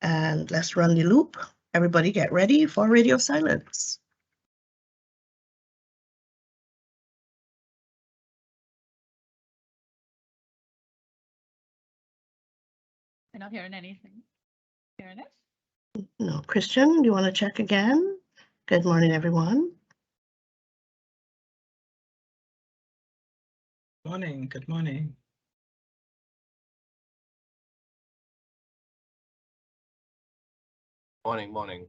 And let's run the loop. Everybody get ready for radio silence. I'm not hearing anything. Hearing it? No, Christian, do you want to check again? Good morning, everyone. Morning, good morning. Morning.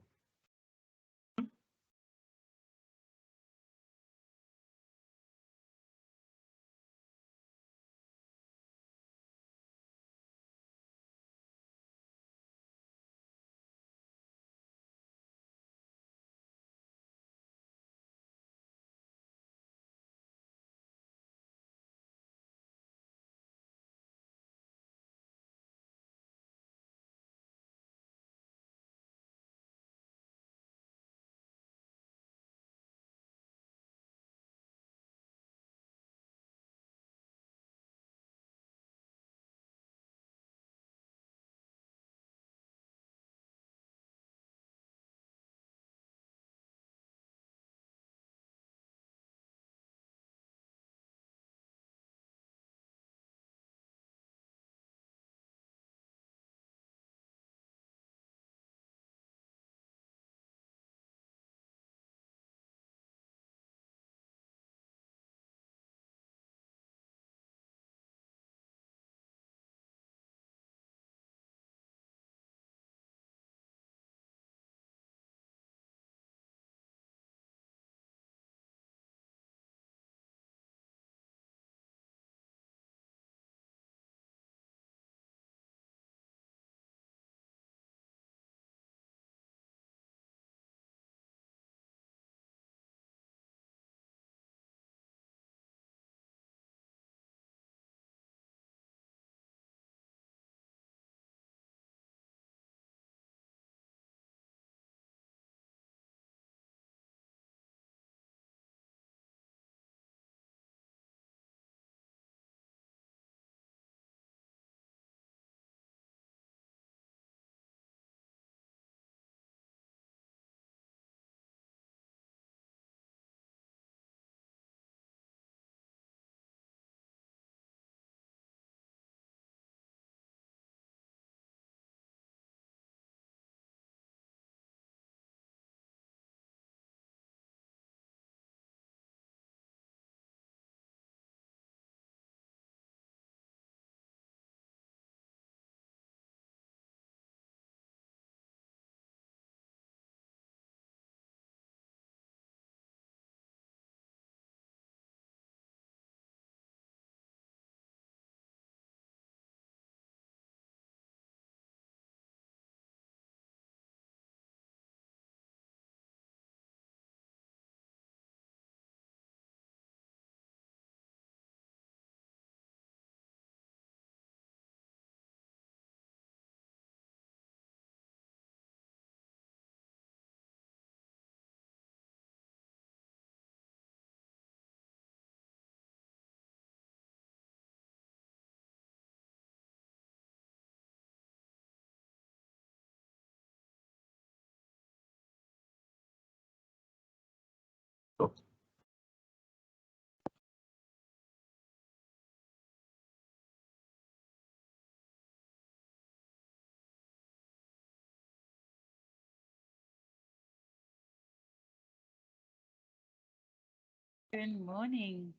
Good morning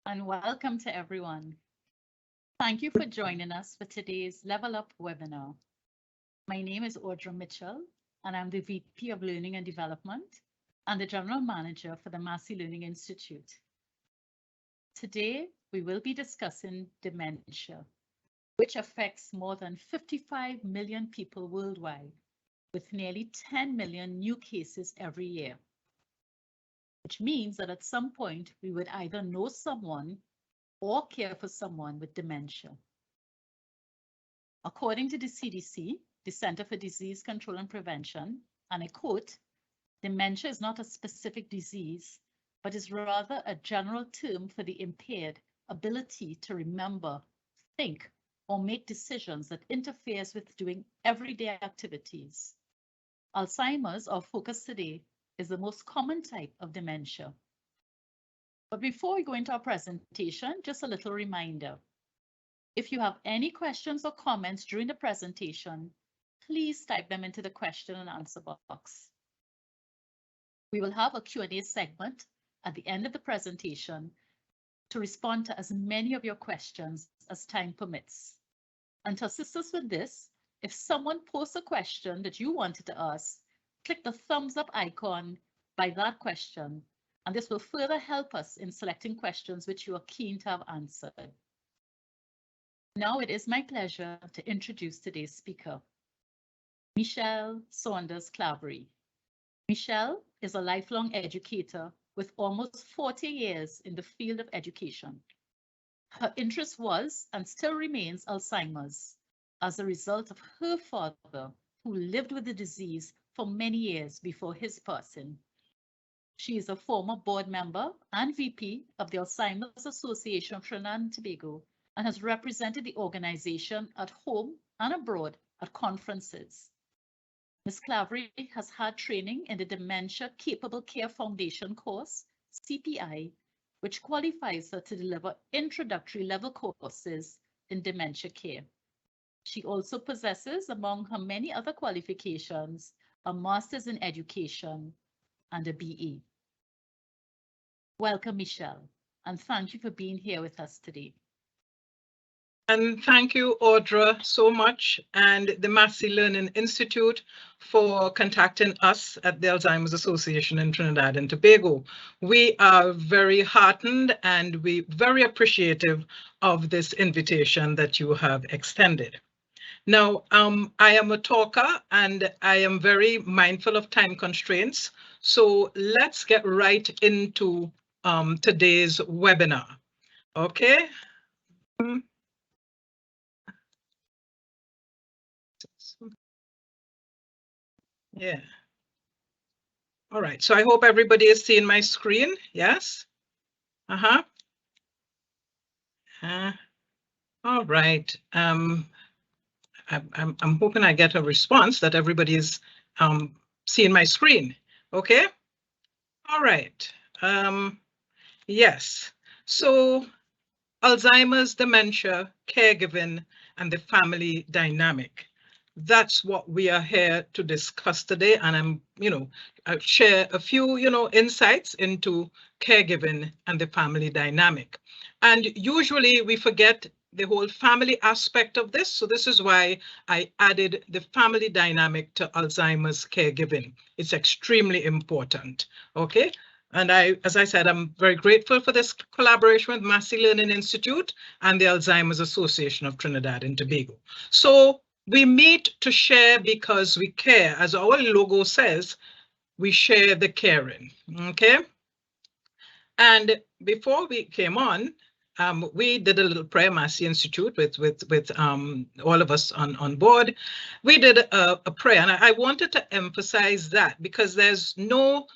and welcome to everyone. Thank you for joining us for today's Level Up webinar. My name is Audra Mitchell and I'm the VP of Learning and Development and the General Manager for the Massey Learning Institute. Today, we will be discussing dementia, which affects more than 55 million people worldwide, with nearly 10 million new cases every year. Which means that at some point we would either know someone or care for someone with dementia. According to the CDC, the Center for Disease Control and Prevention, and I quote, dementia is not a specific disease, but is rather a general term for the impaired ability to remember, think, or make decisions that interferes with doing everyday activities. Alzheimer's, our focus today, is the most common type of dementia. But before we go into our presentation, just a little reminder. If you have any questions or comments during the presentation, please type them into the question and answer box. We will have a Q&A segment at the end of the presentation to respond to as many of your questions as time permits. And to assist us with this, if someone posts a question that you wanted to ask, click the thumbs up icon by that question, and this will further help us in selecting questions which you are keen to have answered. Now it is my pleasure to introduce today's speaker, Michelle Saunders Claverie. Michelle is a lifelong educator with almost 40 years in the field of education. Her interest was and still remains Alzheimer's as a result of her father, who lived with the disease for many years before his passing. She is a former board member and VP of the Alzheimer's Association of Trinidad and Tobago and has represented the organization at home and abroad at conferences. Ms. Claverie has had training in the Dementia Capable Care Foundation course, CPI, which qualifies her to deliver introductory level courses in dementia care. She also possesses, among her many other qualifications, a Master's in Education and a BE. Welcome, Michelle, and thank you for being here with us today. And thank you, Audra, so much, and the Massey Learning Institute for contacting us at the Alzheimer's Association in Trinidad and Tobago. We are very heartened and we very appreciative of this invitation that you have extended. Now, I am a talker and I am very mindful of time constraints. So let's get right into today's webinar. Okay. Yeah. All right. So I hope everybody is seeing my screen. Yes. All right. I'm hoping I get a response that everybody is seeing my screen. Okay. All right. Yes. So Alzheimer's, dementia, caregiving, and the family dynamic. That's what we are here to discuss today. And I'll share a few, insights into caregiving and the family dynamic. And usually we forget the whole family aspect of this. So this is why I added the family dynamic to Alzheimer's caregiving. It's extremely important. Okay. And as I said, I'm very grateful for this collaboration with Massey Learning Institute and the Alzheimer's Association of Trinidad and Tobago. So we meet to share because we care. As our logo says, we share the caring, okay? And before we came on, we did a little prayer, Massey Institute, with all of us on board. We did a prayer, and I wanted to emphasize that because there's no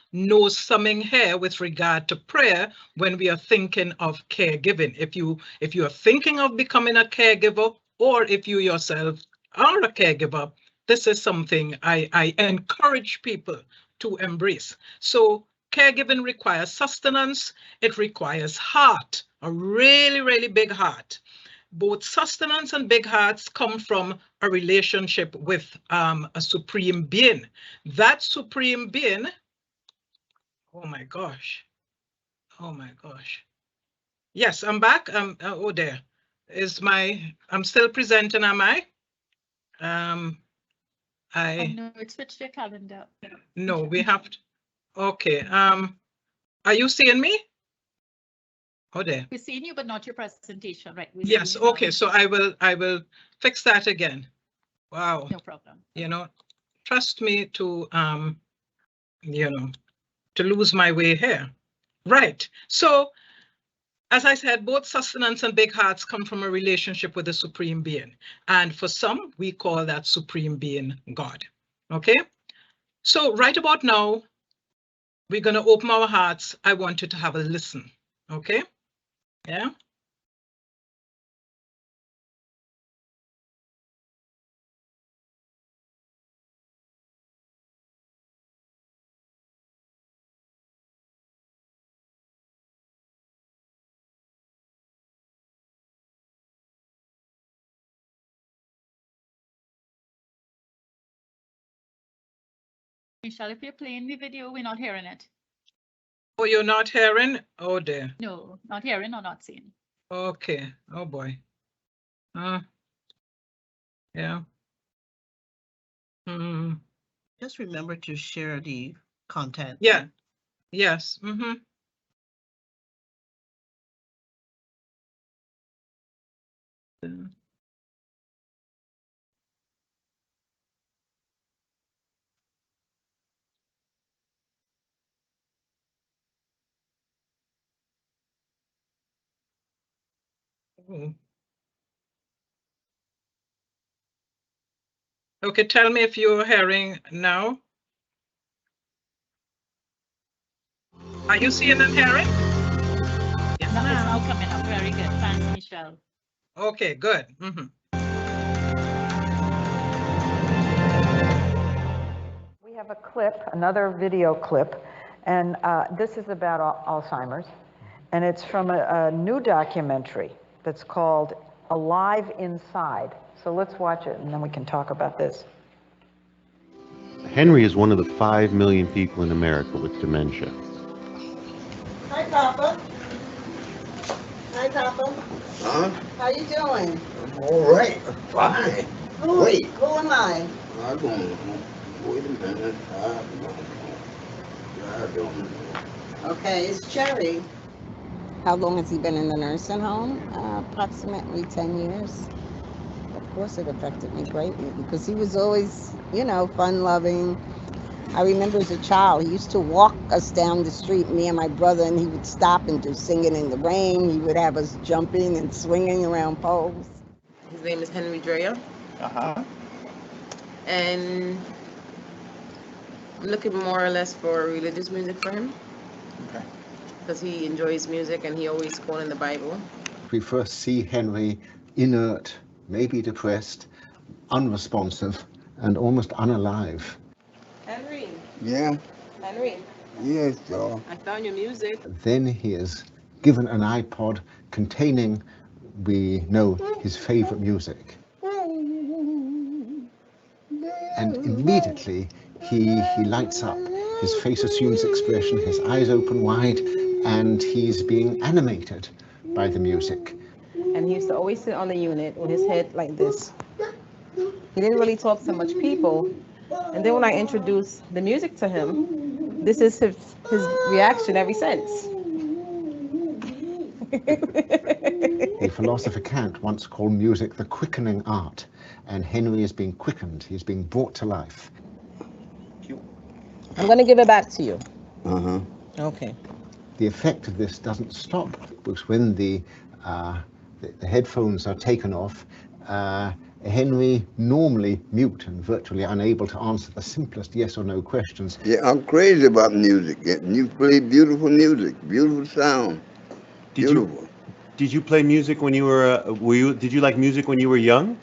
summing here with regard to prayer when we are thinking of caregiving. If you are thinking of becoming a caregiver, or if you yourself are a caregiver, this is something I encourage people to embrace. So caregiving requires sustenance. It requires heart, a really, really big heart. Both sustenance and big hearts come from a relationship with a supreme being. That supreme being, oh my gosh. Yes, I'm back. Oh, there is I'm still presenting, am I? I know it switched your calendar. No, we have to. Okay. Are you seeing me? Oh, there. We're seeing you, but not your presentation, right? Yes. Okay. So I will fix that again. Wow. No problem. Trust me to to lose my way here. Right. So as I said, both sustenance and big hearts come from a relationship with the supreme being. And for some, we call that supreme being God. Okay. So right about now, we're going to open our hearts. I want you to have a listen. Okay. Yeah. Michelle, if you're playing the video, we're not hearing it. Oh, you're not hearing? Oh dear. No, not hearing or not seeing. Okay. Oh boy. Yeah. Just remember to share the content. Yeah. Yes. Mm-hmm. Oh. Okay, tell me if you're hearing now. Are you seeing and hearing? Yes, No, it's now ma'am. coming up. Very good. Thanks, Michelle. Okay, good. Mm-hmm. We have a clip, another video clip, and this is about Alzheimer's, and it's from a new documentary that's called Alive Inside. So let's watch it, and then we can talk about this. Henry is one of the 5 million people in America with dementia. Hi, Papa. Hi, Papa. Huh? How you doing? I'm all right. Fine. Wait. Who am I? I don't know. Wait a minute. I don't know. Okay, it's Jerry. How long has he been in the nursing home? Approximately 10 years. Of course it affected me greatly because he was always, you know, fun-loving. I remember as a child, he used to walk us down the street, me and my brother, and he would stop and do Singing in the Rain. He would have us jumping and swinging around poles. His name is Henry Dreyer. And I'm looking more or less for religious music for him. Okay. Because he enjoys music and he always quoting the Bible. We first see Henry inert, maybe depressed, unresponsive, and almost unalive. Henry. Yeah? Henry. Yes, y'all. I found your music. Then he is given an iPod containing, we know, his favorite music. And immediately he lights up. His face assumes expression, his eyes open wide, and he's being animated by the music. And he used to always sit on the unit with his head like this. He didn't really talk to much people. And then when I introduced the music to him, this is his reaction ever since. The philosopher Kant once called music the quickening art, and Henry is being quickened, he's being brought to life. I'm going to give it back to you. Uh-huh. Okay. The effect of this doesn't stop, because when the headphones are taken off, Henry, normally mute and virtually unable to answer the simplest yes or no questions. Yeah, I'm crazy about music. You play beautiful music, beautiful sound. Beautiful. Did you play music when you were, did you like music when you were young?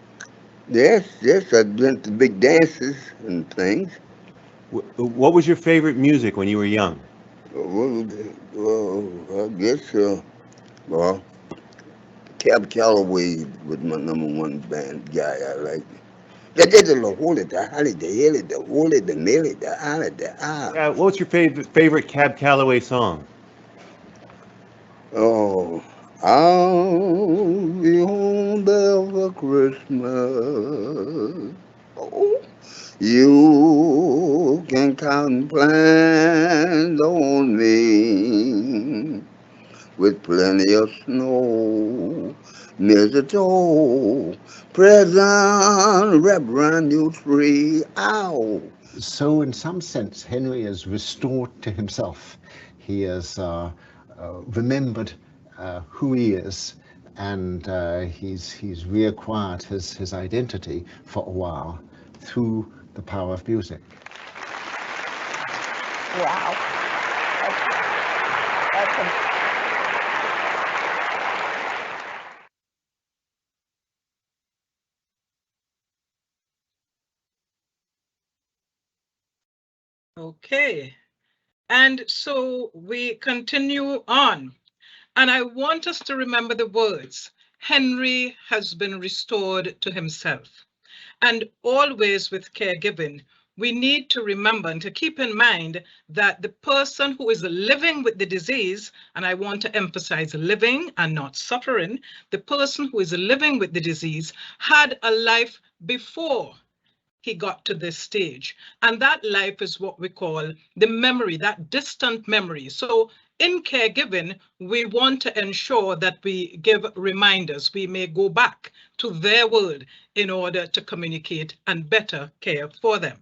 Yes, I went to big dances and things. What was your favorite music when you were young? Well, I guess, well, Cab Calloway was my #1 band guy I liked. What was your favorite Cab Calloway song? Oh, I'll be home there for Christmas. Oh, you can count and plan on me with plenty of snow, mistletoe, present, wrap around your tree. Ow! So in some sense, Henry is restored to himself. He has remembered who he is, and he's reacquired his identity for a while through the power of music. Wow. That's Okay. And so we continue on. And I want us to remember the words, Henry has been restored to himself. And always with caregiving, we need to remember and to keep in mind that the person who is living with the disease, and I want to emphasize living and not suffering, the person who is living with the disease had a life before he got to this stage. And that life is what we call the memory, that distant memory. So in caregiving, we want to ensure that we give reminders. We may go back to their world in order to communicate and better care for them.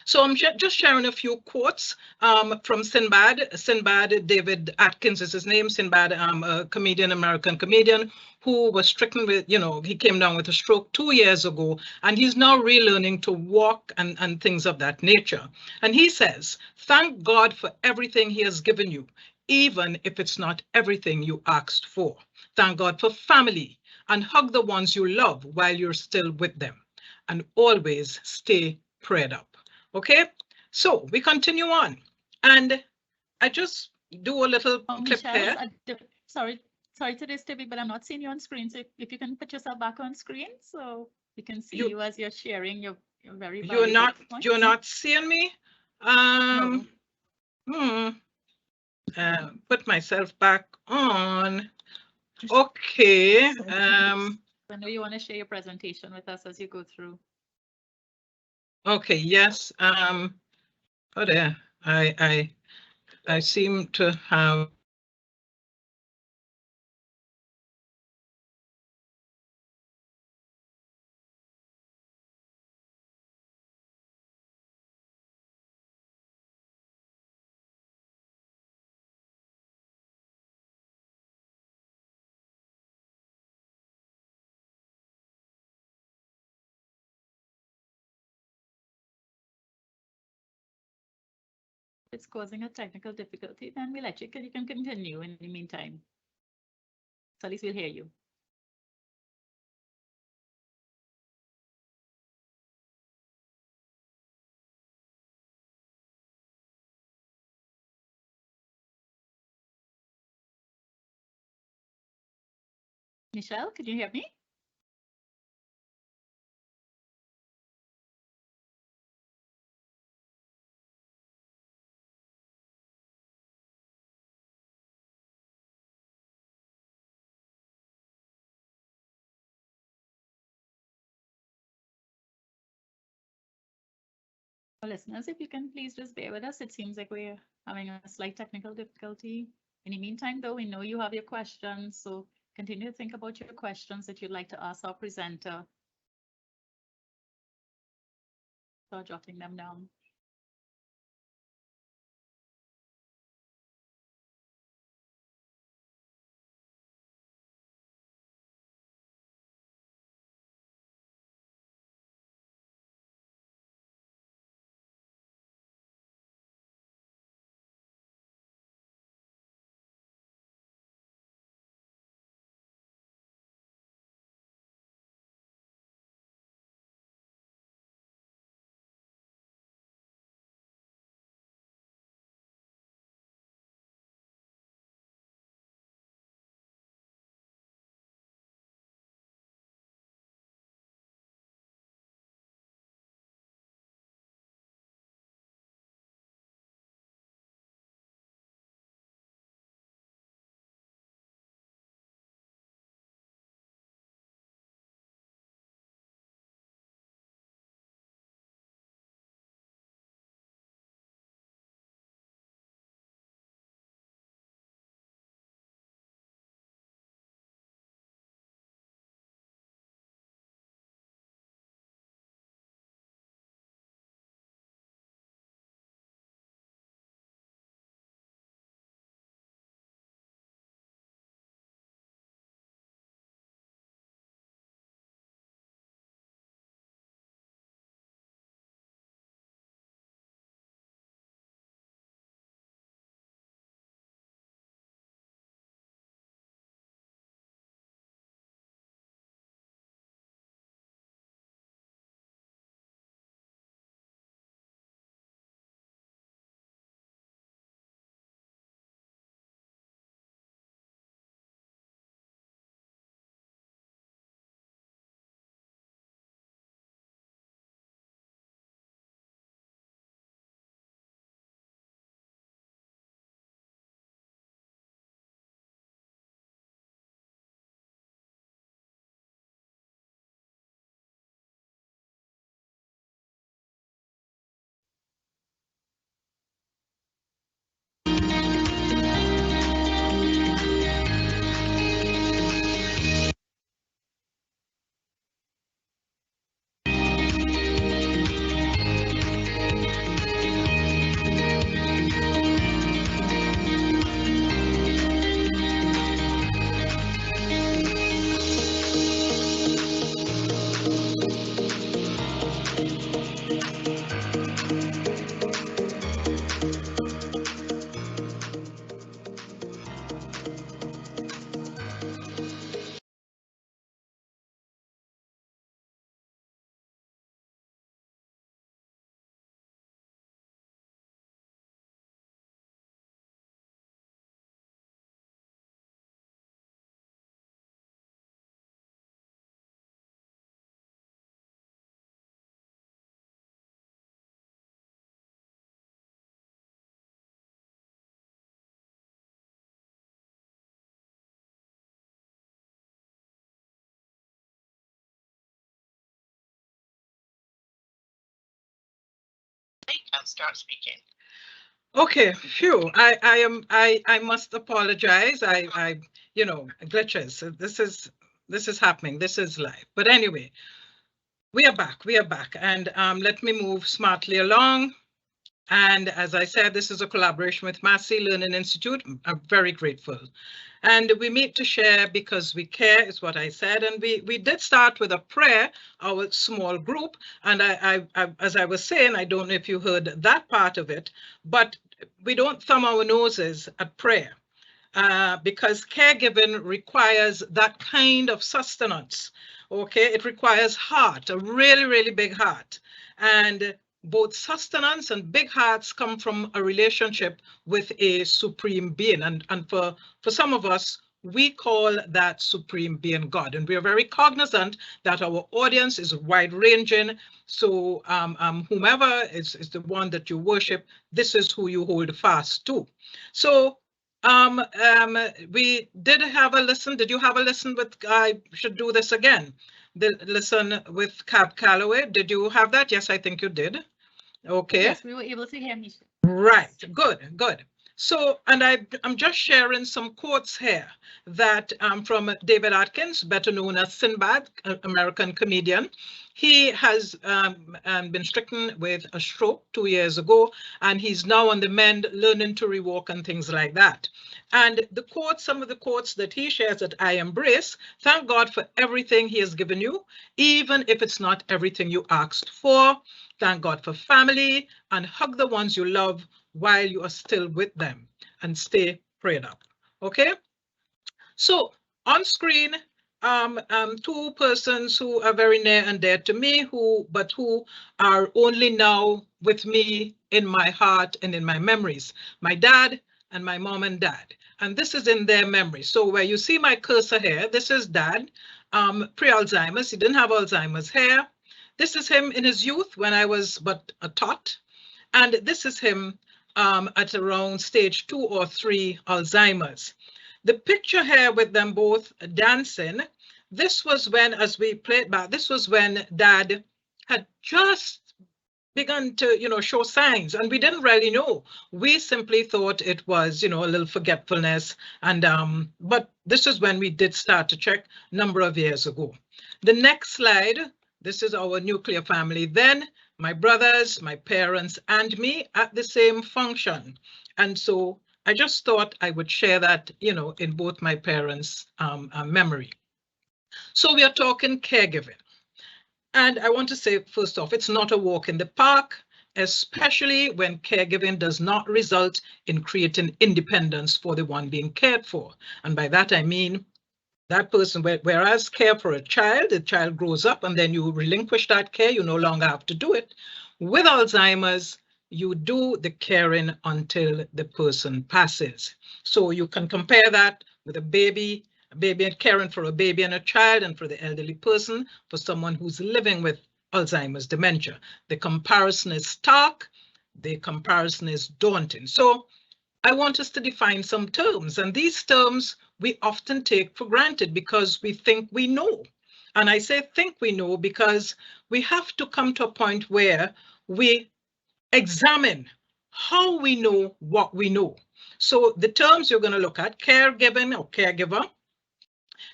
So I'm just sharing a few quotes from Sinbad. Sinbad David Atkins is his name. Sinbad, a comedian, American comedian, who was stricken with, he came down with a stroke 2 years ago, and he's now relearning to walk and things of that nature. And he says, thank God for everything he has given you, even if it's not everything you asked for. Thank God for family, and hug the ones you love while you're still with them. And always stay prayed up. Okay, so we continue on, and I just do a little clip Michelle, here. sorry to disturb you, but I'm not seeing you on screen. So if you can put yourself back on screen, so we can see you as you're sharing your very valuable points. You're not seeing me. No. Put myself back on. Okay. I know you want to share your presentation with us as you go through. Okay. Yes. Oh, there. I seem to have. If it's causing a technical difficulty, then we'll let you can continue in the meantime. So at least we'll hear you. Michelle, can you hear me? Listeners, if you can please just bear with us. It seems like we're having a slight technical difficulty. In the meantime, though, we know you have your questions, so continue to think about your questions that you'd like to ask our presenter. Start jotting them down. can start speaking. Okay, phew. I must apologize. You know, glitches. This is happening. This is live. But anyway, we are back. We are back. And let me move smartly along. And as I said, this is a collaboration with Massey Learning Institute. I'm very grateful. And we meet to share because we care, is what I said. And we did start with a prayer, our small group. And I as I was saying, I don't know if you heard that part of it, but we don't thumb our noses at prayer. Because caregiving requires that kind of sustenance, okay? It requires heart, a really, really big heart. And both sustenance and big hearts come from a relationship with a supreme being. And for some of us, we call that supreme being God. And we are very cognizant that our audience is wide ranging. So whomever is the one that you worship, this is who you hold fast to. So we did have a listen. Did you have a listen with, I should do this again. The listen with Cab Calloway. Did you have that? Yes, I think you did. Okay. Yes, we were able to hear Misha. Right, good, good. So, and I'm just sharing some quotes here that from David Atkins, better known as Sinbad, an American comedian. He has been stricken with a stroke 2 years ago, and he's now on the mend, learning to rewalk and things like that. And the quotes, some of the quotes that he shares that I embrace: thank God for everything he has given you, even if it's not everything you asked for. Thank God for family, and hug the ones you love while you are still with them, and stay prayed up. Okay. So on screen, two persons who are very near and dear to me, who are only now with me in my heart and in my memories: my dad and my mom and dad. And this is in their memory. So where you see my cursor here, this is dad, pre-Alzheimer's. He didn't have Alzheimer's here. This is him in his youth when I was but a tot. And this is him at around stage 2 or 3 Alzheimer's. The picture here with them both dancing, this was when, as we played back, this was when dad had just begun to, you know, show signs, and we didn't really know. We simply thought it was, you know, a little forgetfulness. And but this is when we did start to check a number of years ago. The next slide, this is our nuclear family. Then my brothers, my parents, and me at the same function. And so I just thought I would share that, you know, in both my parents' memory. So we are talking caregiving. And I want to say, first off, it's not a walk in the park, especially when caregiving does not result in creating independence for the one being cared for. And by that, I mean that person, whereas care for a child, the child grows up and then you relinquish that care, you no longer have to do it. With Alzheimer's, you do the caring until the person passes. So you can compare that with a baby caring for a baby and a child, and for the elderly person, for someone who's living with Alzheimer's dementia. The comparison is stark, the comparison is daunting. So I want us to define some terms, and these terms we often take for granted because we think we know. And I say think we know because we have to come to a point where we examine how we know what we know. So the terms you're going to look at: caregiving or caregiver,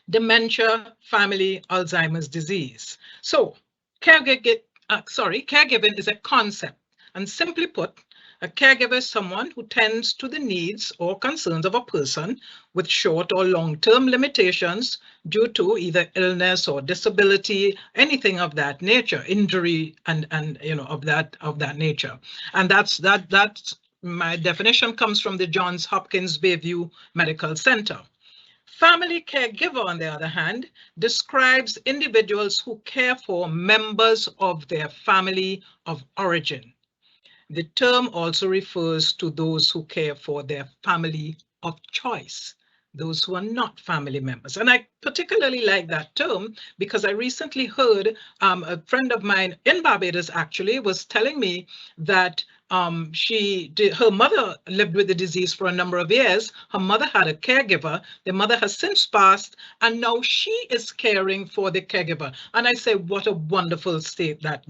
dementia, family, Alzheimer's disease. So caregiving is a concept, and simply put, a caregiver is someone who tends to the needs or concerns of a person with short or long-term limitations due to either illness or disability, anything of that nature, injury, and you know, of that nature. And that's my definition comes from the Johns Hopkins Bayview Medical Center. Family caregiver, on the other hand, describes individuals who care for members of their family of origin. The term also refers to those who care for their family of choice, those who are not family members. And I particularly like that term because I recently heard a friend of mine in Barbados actually was telling me that her mother lived with the disease for a number of years. Her mother had a caregiver. The mother has since passed, and now she is caring for the caregiver. And I say, what a wonderful state that,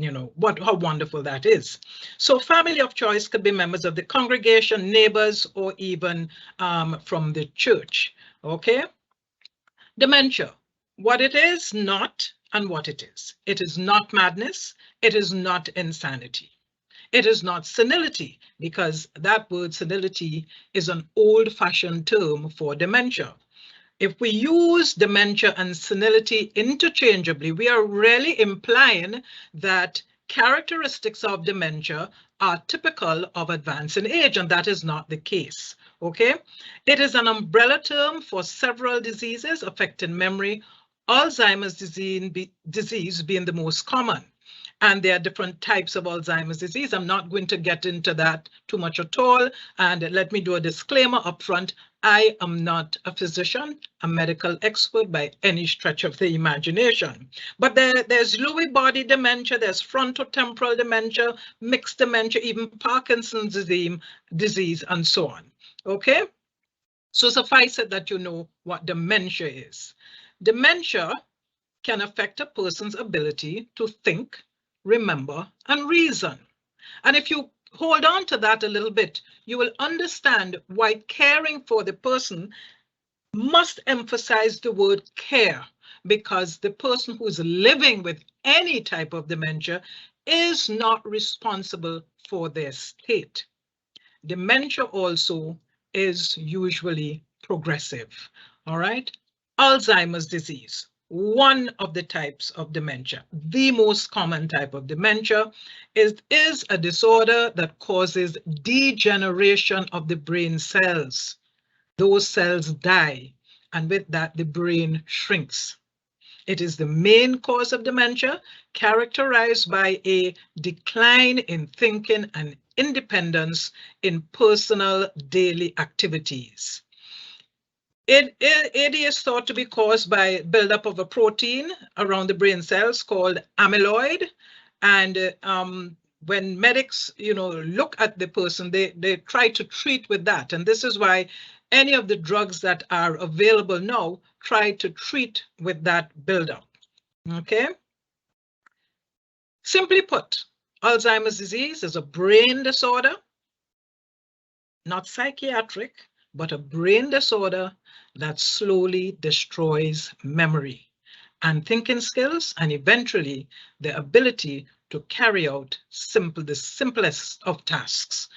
how wonderful that is. So family of choice could be members of the congregation, neighbors, or even from the church. Okay. Dementia, what it is not and what it is. It is not madness. It is not insanity. It is not senility, because that word senility is an old-fashioned term for dementia. If we use dementia and senility interchangeably, we are really implying that characteristics of dementia are typical of advancing age, and that is not the case. Okay, it is an umbrella term for several diseases affecting memory, Alzheimer's disease being the most common. And there are different types of Alzheimer's disease. I'm not going to get into that too much at all. And let me do a disclaimer up front. I am not a physician, a medical expert by any stretch of the imagination. But there's Lewy body dementia, there's frontotemporal dementia, mixed dementia, even Parkinson's disease, and so on. Okay? So suffice it that you know what dementia is. Dementia can affect a person's ability to think, remember, and reason. And if you hold on to that a little bit, you will understand why caring for the person must emphasize the word care, because the person who is living with any type of dementia is not responsible for their state. Dementia also is usually progressive. All right. Alzheimer's disease, one of the types of dementia, the most common type of dementia, is a disorder that causes degeneration of the brain cells. Those cells die, and with that, the brain shrinks. It is the main cause of dementia, characterized by a decline in thinking and independence in personal daily activities. It is thought to be caused by buildup of a protein around the brain cells called amyloid. And when medics, look at the person, they try to treat with that. And this is why any of the drugs that are available now try to treat with that buildup. Okay. Simply put, Alzheimer's disease is a brain disorder, not psychiatric, but a brain disorder that slowly destroys memory and thinking skills, and eventually the ability to carry out the simplest of tasks.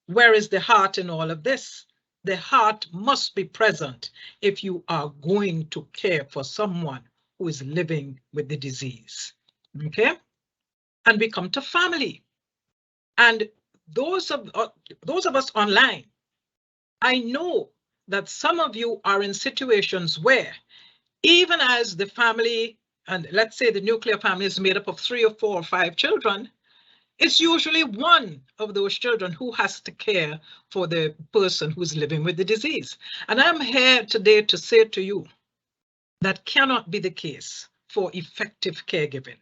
Where is the heart in all of this? The heart must be present if you are going to care for someone who is living with the disease. Okay? And we come to family. And those of us online, I know that some of you are in situations where, even as the family, and let's say the nuclear family is made up of 3 or 4 or 5 children, it's usually one of those children who has to care for the person who's living with the disease. And I'm here today to say to you that cannot be the case for effective caregiving,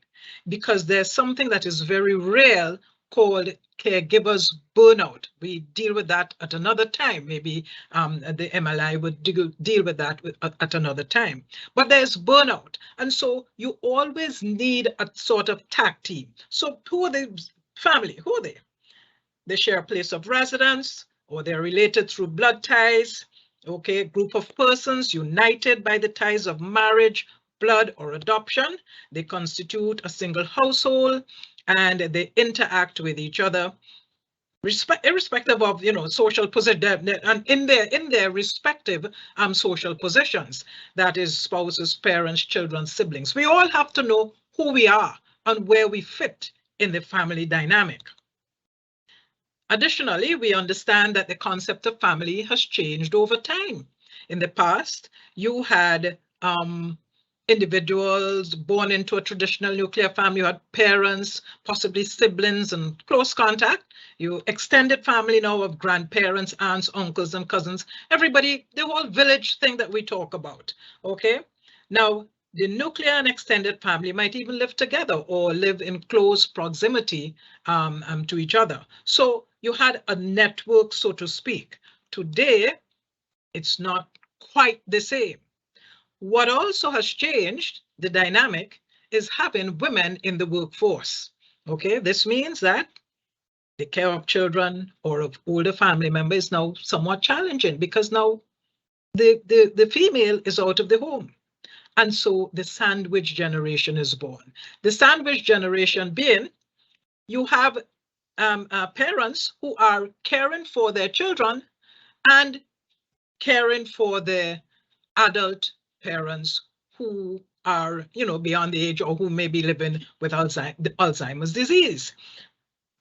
because there's something that is very real called caregivers burnout. We deal with that at another time. Maybe the MLI would deal with that at another time. But there's burnout. And so you always need a sort of tag team. So who are the family? Who are they? They share a place of residence, or they're related through blood ties. Okay, group of persons united by the ties of marriage, blood, or adoption. They constitute a single household, and they interact with each other, irrespective of social position, and in their respective social positions. That is spouses, parents, children, siblings. We all have to know who we are and where we fit in the family dynamic. Additionally, we understand that the concept of family has changed over time. In the past, you had individuals born into a traditional nuclear family. You had parents, possibly siblings, and close contact. You extended family now of grandparents, aunts, uncles, and cousins. Everybody, the whole village thing that we talk about. Okay. Now, the nuclear and extended family might even live together or live in close proximity to each other. So you had a network, so to speak. Today, it's not quite the same. What also has changed the dynamic is having women in the workforce. Okay, this means that the care of children or of older family members is now somewhat challenging because now the female is out of the home. And so the sandwich generation is born. The sandwich generation being you have parents who are caring for their children and caring for their adult parents who are, beyond the age or who may be living with Alzheimer's disease.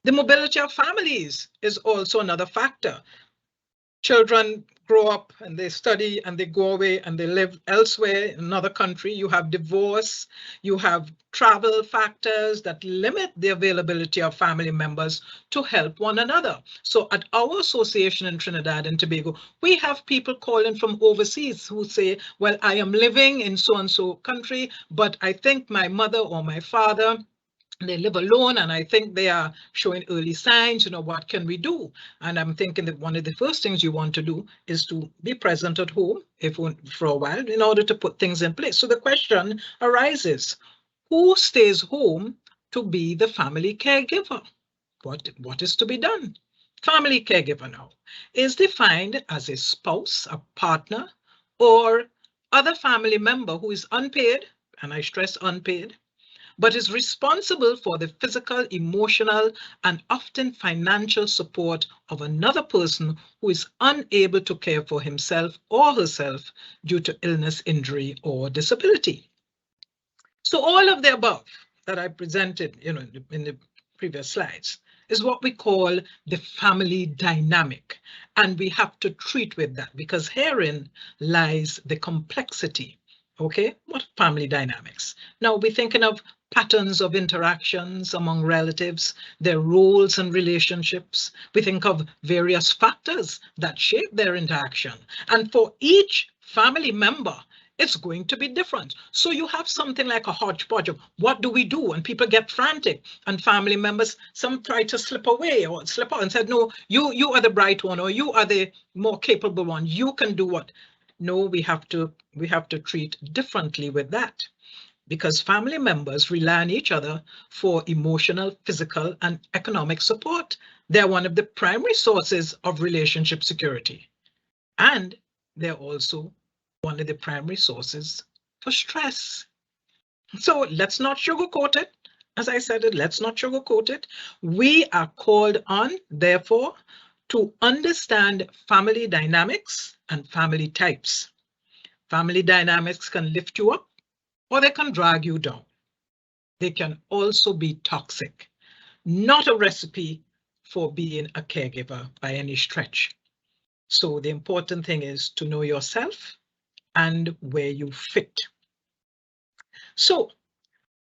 The mobility of families is also another factor. Children grow up and they study and they go away and they live elsewhere in another country. You have divorce, you have travel factors that limit the availability of family members to help one another. So at our association in Trinidad and Tobago, we have people calling from overseas who say, well, I am living in so-and-so country, but I think my mother or my father, they live alone and I think they are showing early signs, what can we do? And I'm thinking that one of the first things you want to do is to be present at home for a while in order to put things in place. So the question arises, who stays home to be the family caregiver? What is to be done? Family caregiver now is defined as a spouse, a partner, or other family member who is unpaid, and I stress unpaid, but is responsible for the physical, emotional, and often financial support of another person who is unable to care for himself or herself due to illness, injury, or disability. So all of the above that I presented, in the previous slides is what we call the family dynamic. And we have to treat with that because herein lies the complexity. Okay, what family dynamics? Now we're thinking of patterns of interactions among relatives, their roles and relationships. We think of various factors that shape their interaction. And for each family member, it's going to be different. So you have something like a hodgepodge of what do we do? And people get frantic and family members, some try to slip away or slip out and said, no, you are the bright one or you are the more capable one. You can do what? No, we have to treat differently with that because family members rely on each other for emotional, physical, and economic support. They're one of the primary sources of relationship security. And they're also one of the primary sources for stress. So let's not sugarcoat it. As I said, let's not sugarcoat it. We are called on, therefore, to understand family dynamics and family types. Family dynamics can lift you up or they can drag you down. They can also be toxic, not a recipe for being a caregiver by any stretch. So the important thing is to know yourself and where you fit. So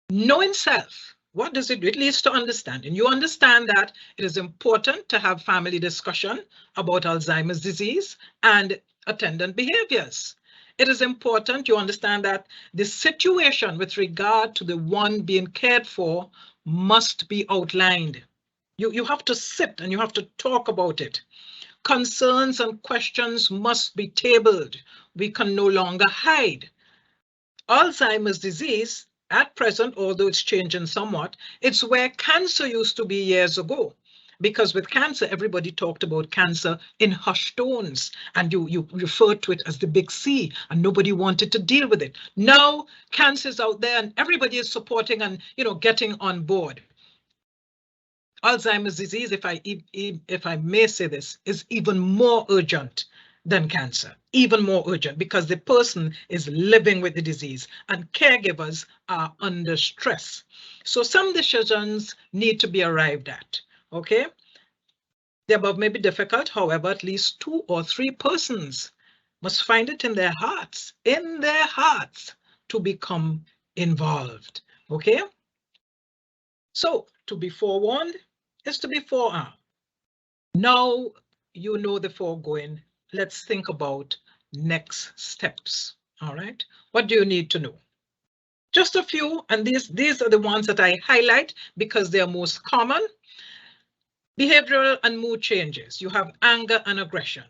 knowing self, what does it do? It leads to understanding. You understand that it is important to have family discussion about Alzheimer's disease and attendant behaviors. It is important you understand that the situation with regard to the one being cared for must be outlined. You have to sit and you have to talk about it. Concerns and questions must be tabled. We can no longer hide. Alzheimer's disease, at present, although it's changing somewhat, it's where cancer used to be years ago. Because with cancer, everybody talked about cancer in hushed tones, and you referred to it as the big C, and nobody wanted to deal with it. Now, cancer's out there, and everybody is supporting and getting on board. Alzheimer's disease, if I may say this, is even more urgent than cancer, even more urgent because the person is living with the disease and caregivers are under stress. So some decisions need to be arrived at, okay? The above may be difficult, however, at least 2 or 3 persons must find it in their hearts, to become involved, okay? So to be forewarned is to be forearmed. Now you know the foregoing. Let's think about next steps. All right. What do you need to know? Just a few, and these are the ones that I highlight because they are most common. Behavioral and mood changes. You have anger and aggression.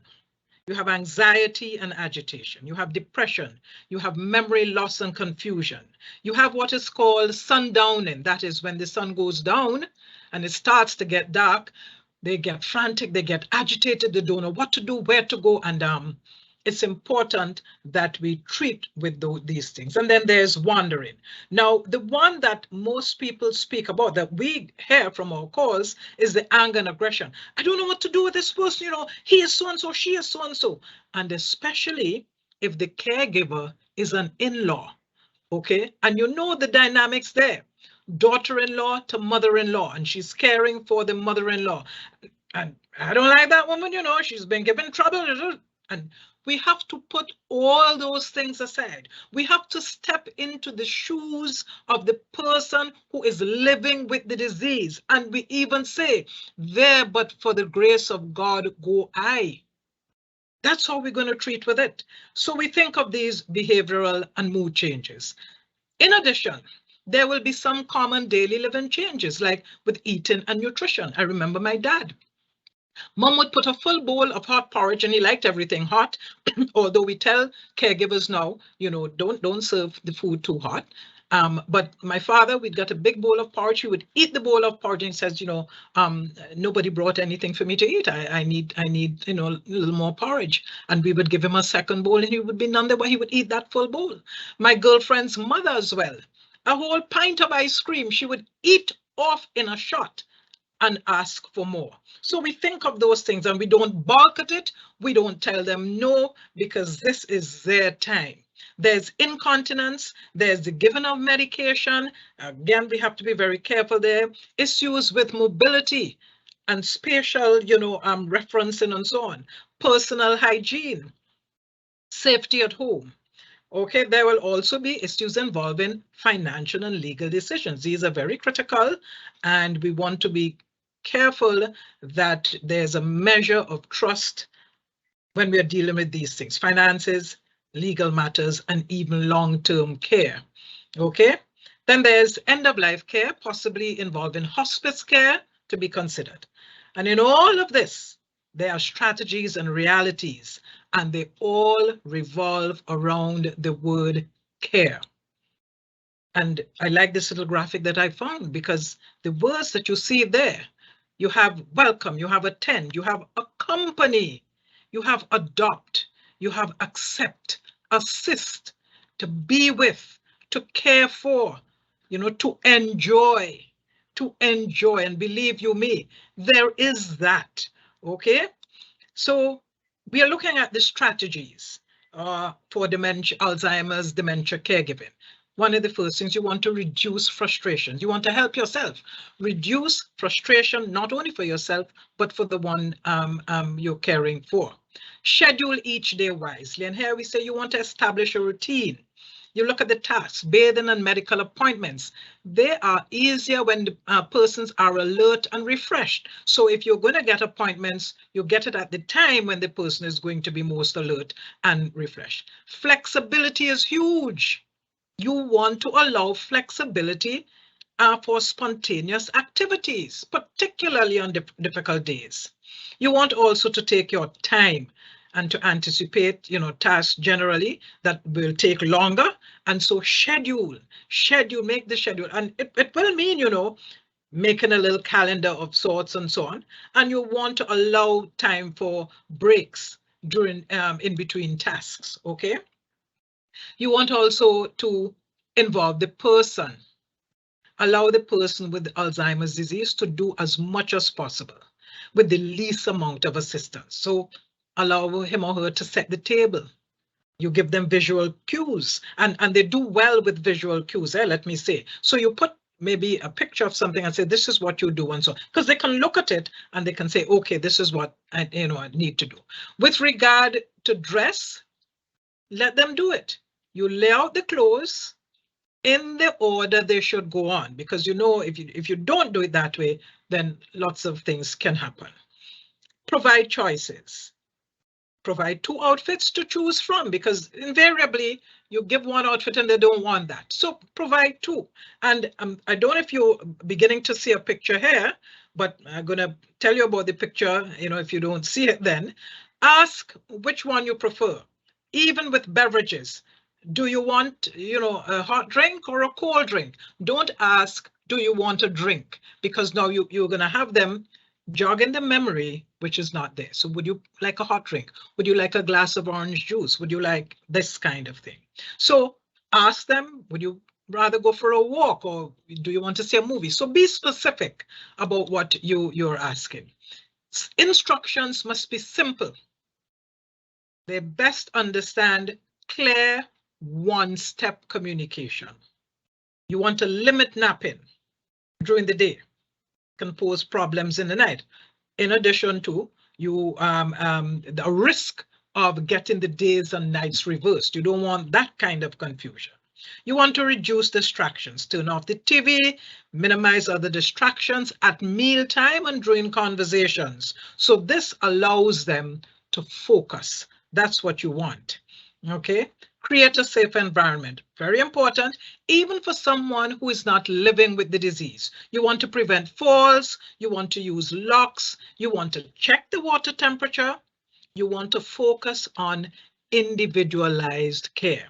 You have anxiety and agitation. You have depression. You have memory loss and confusion. You have what is called sundowning. That is when the sun goes down and it starts to get dark. They get frantic, they get agitated, they don't know what to do, where to go. And it's important that we treat with these things. And then there's wandering. Now, the one that most people speak about that we hear from our calls is the anger and aggression. I don't know what to do with this person, you know, he is so-and-so, she is so-and-so. And especially if the caregiver is an in-law, okay? And you know the dynamics there. Daughter-in-law to mother-in-law, and she's caring for the mother-in-law. And I don't like that woman, you know, she's been given trouble. And we have to put all those things aside. We have to step into the shoes of the person who is living with the disease. And we even say, there, but for the grace of God, go I. That's how we're going to treat with it. So we think of these behavioral and mood changes. In addition, there will be some common daily living changes, like with eating and nutrition. I remember my dad. Mom would put a full bowl of hot porridge, and he liked everything hot. Although we tell caregivers now, you know, don't serve the food too hot. But my father, we'd got a big bowl of porridge. He would eat the bowl of porridge and he says, you know, nobody brought anything for me to eat. I need, you know, a little more porridge. And we would give him a second bowl and he would be none the way he would eat that full bowl. My girlfriend's mother as well, a whole pint of ice cream she would eat off in a shot and ask for more. So we think of those things and we don't balk at it. We don't tell them no, because this is their time. There's incontinence, there's the giving of medication. Again, we have to be very careful there. Issues with mobility and spatial, you know, referencing and so on. Personal hygiene, safety at home. Okay, there will also be issues involving financial and legal decisions. These are very critical, and we want to be careful that there's a measure of trust when we are dealing with these things, finances, legal matters, and even long-term care. Okay, then there's end-of-life care, possibly involving hospice care to be considered. And in all of this, there are strategies and realities, and they all revolve around the word care. And I like this little graphic that I found, because the words that you see there, you have welcome, you have attend, you have accompany, you have adopt, you have accept, assist, to be with, to care for, you know, to enjoy, and believe you me, there is that, okay? So we are looking at the strategies for dementia, Alzheimer's, dementia caregiving. One of the first things, you want to reduce frustration. You want to help yourself. Reduce frustration, not only for yourself, but for the one you're caring for. Schedule each day wisely. And here we say you want to establish a routine. You look at the tasks, bathing and medical appointments. They are easier when the persons are alert and refreshed. So if you're going to get appointments, you get it at the time when the person is going to be most alert and refreshed. Flexibility is huge. You want to allow flexibility for spontaneous activities, particularly on difficult days. You want also to take your time and to anticipate, you know, tasks generally that will take longer. And so schedule, make the schedule. And it will mean, you know, making a little calendar of sorts and so on. And you want to allow time for breaks during in between tasks, okay? You want also to involve the person. Allow the person with Alzheimer's disease to do as much as possible with the least amount of assistance. So allow him or her to set the table. You give them visual cues, and they do well with visual cues, let me say. So you put maybe a picture of something and say, this is what you do, and so, because they can look at it and they can say, okay, this is what I need to do. With regard to dress, let them do it. You lay out the clothes in the order they should go on, because you know, if you don't do it that way, then lots of things can happen. Provide choices. provide 2 outfits to choose from, because invariably you give one outfit and they don't want that. So provide 2. And I don't know if you're beginning to see a picture here, but I'm going to tell you about the picture, if you don't see it then. Ask which one you prefer, even with beverages. Do you want, a hot drink or a cold drink? Don't ask, do you want a drink? Because now you're going to have them jog in the memory, which is not there. So would you like a hot drink? Would you like a glass of orange juice? Would you like this kind of thing? So ask them, would you rather go for a walk, or do you want to see a movie? So be specific about what you're asking. Instructions must be simple. They best understand clear one-step communication. You want to limit napping during the day. Can pose problems in the night. In addition to the risk of getting the days and nights reversed. You don't want that kind of confusion. You want to reduce distractions. Turn off the TV, minimize other distractions at mealtime and during conversations. So this allows them to focus. That's what you want. Okay. Create a safe environment. Very important, even for someone who is not living with the disease. You want to prevent falls. You want to use locks. You want to check the water temperature. You want to focus on individualized care.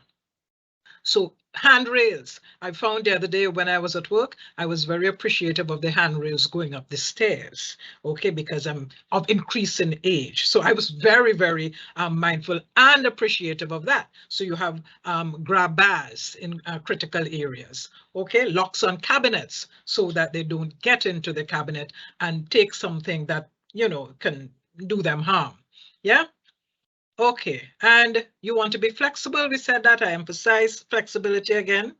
So handrails, I found the other day when I was at work, I was very appreciative of the handrails going up the stairs, okay, because I'm of increasing age. So I was very, very mindful and appreciative of that. So you have grab bars in critical areas, okay, locks on cabinets so that they don't get into the cabinet and take something that, can do them harm. Yeah. Okay, and you want to be flexible. We said that. I emphasize flexibility again,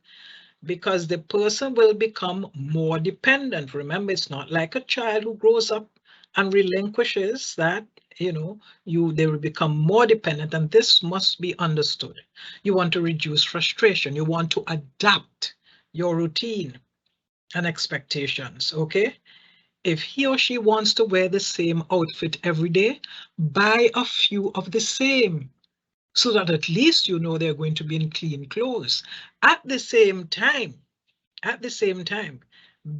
because the person will become more dependent. Remember, it's not like a child who grows up and relinquishes that, they will become more dependent, and this must be understood. You want to reduce frustration. You want to adapt your routine and expectations, okay? If he or she wants to wear the same outfit every day, buy a few of the same, so that at least they're going to be in clean clothes. At the same time,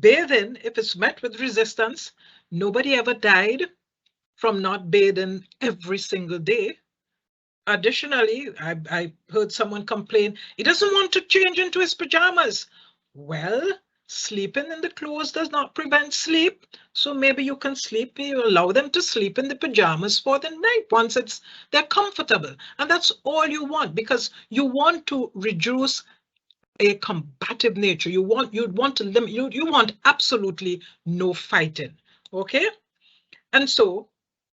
bathing, if it's met with resistance, nobody ever died from not bathing every single day. Additionally, I heard someone complain, he doesn't want to change into his pajamas. Well, sleeping in the clothes does not prevent sleep. So maybe you can sleep, you allow them to sleep in the pajamas for the night once they're comfortable. And that's all you want, because you want to reduce a combative nature. You want to limit, you want absolutely no fighting. Okay. And so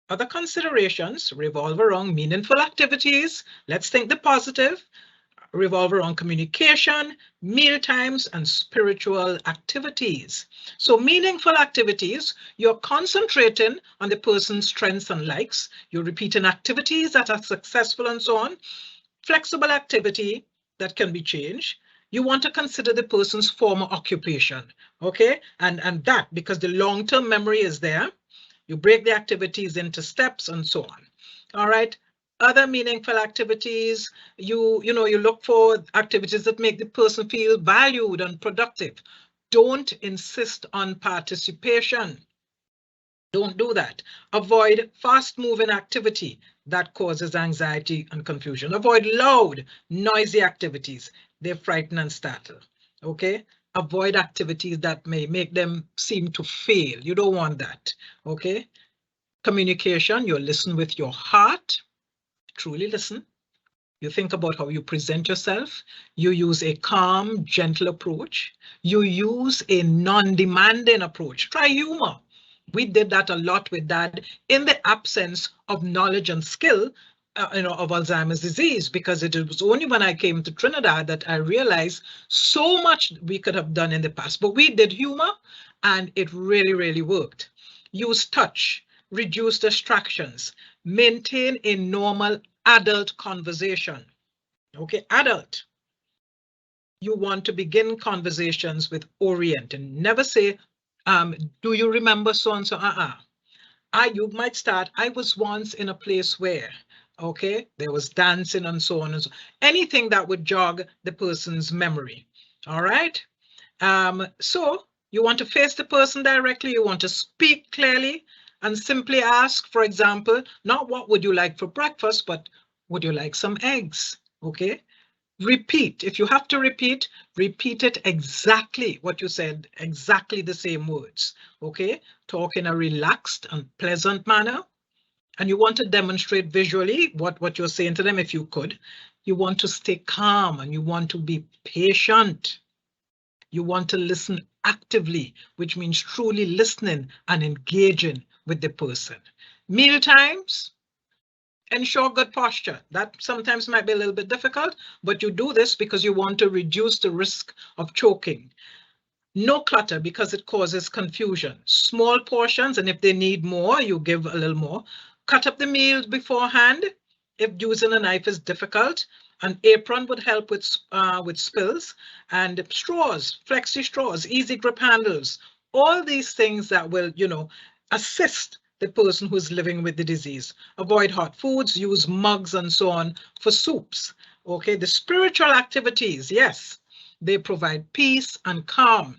other considerations revolve around meaningful activities. Let's think the positive. Revolve around communication, meal times, and spiritual activities. So meaningful activities, you're concentrating on the person's strengths and likes. You're repeating activities that are successful and so on. Flexible activity that can be changed. You want to consider the person's former occupation, okay? And that, because the long-term memory is there. You break the activities into steps and so on. All right. Other meaningful activities, you look for activities that make the person feel valued and productive. Don't insist on participation. Don't do that. Avoid fast-moving activity that causes anxiety and confusion. Avoid loud, noisy activities. They frighten and startle. Okay. Avoid activities that may make them seem to fail. You don't want that. Okay. Communication, you listen with your heart. Truly listen. You think about how you present yourself. You use a calm, gentle approach. You use a non-demanding approach. Try humor. We did that a lot with Dad in the absence of knowledge and skill of Alzheimer's disease, because it was only when I came to Trinidad that I realized so much we could have done in the past. But we did humor, and it really, really worked. Use touch. Reduce distractions, maintain a normal adult conversation. Okay, adult. You want to begin conversations with orient and never say, do you remember so and so? You might start, I was once in a place where, Okay, there was dancing and so on and so on. Anything that would jog the person's memory. All right. So you want to face the person directly, you want to speak clearly and simply ask, for example, not what would you like for breakfast, but would you like some eggs? Okay. Repeat. If you have to repeat it exactly what you said, exactly the same words. Okay. Talk in a relaxed and pleasant manner. And you want to demonstrate visually what you're saying to them if you could. You want to stay calm and you want to be patient. You want to listen actively, which means truly listening and engaging with the person. Meal times, ensure good posture. That sometimes might be a little bit difficult, but you do this because you want to reduce the risk of choking. No clutter because it causes confusion. Small portions, and if they need more, you give a little more. Cut up the meals beforehand. If using a knife is difficult, an apron would help with spills, and straws, flexi straws, easy grip handles. All these things that will, assist the person who's living with the disease. Avoid hot foods, use mugs and so on for soups. Okay, the spiritual activities, yes, they provide peace and calm.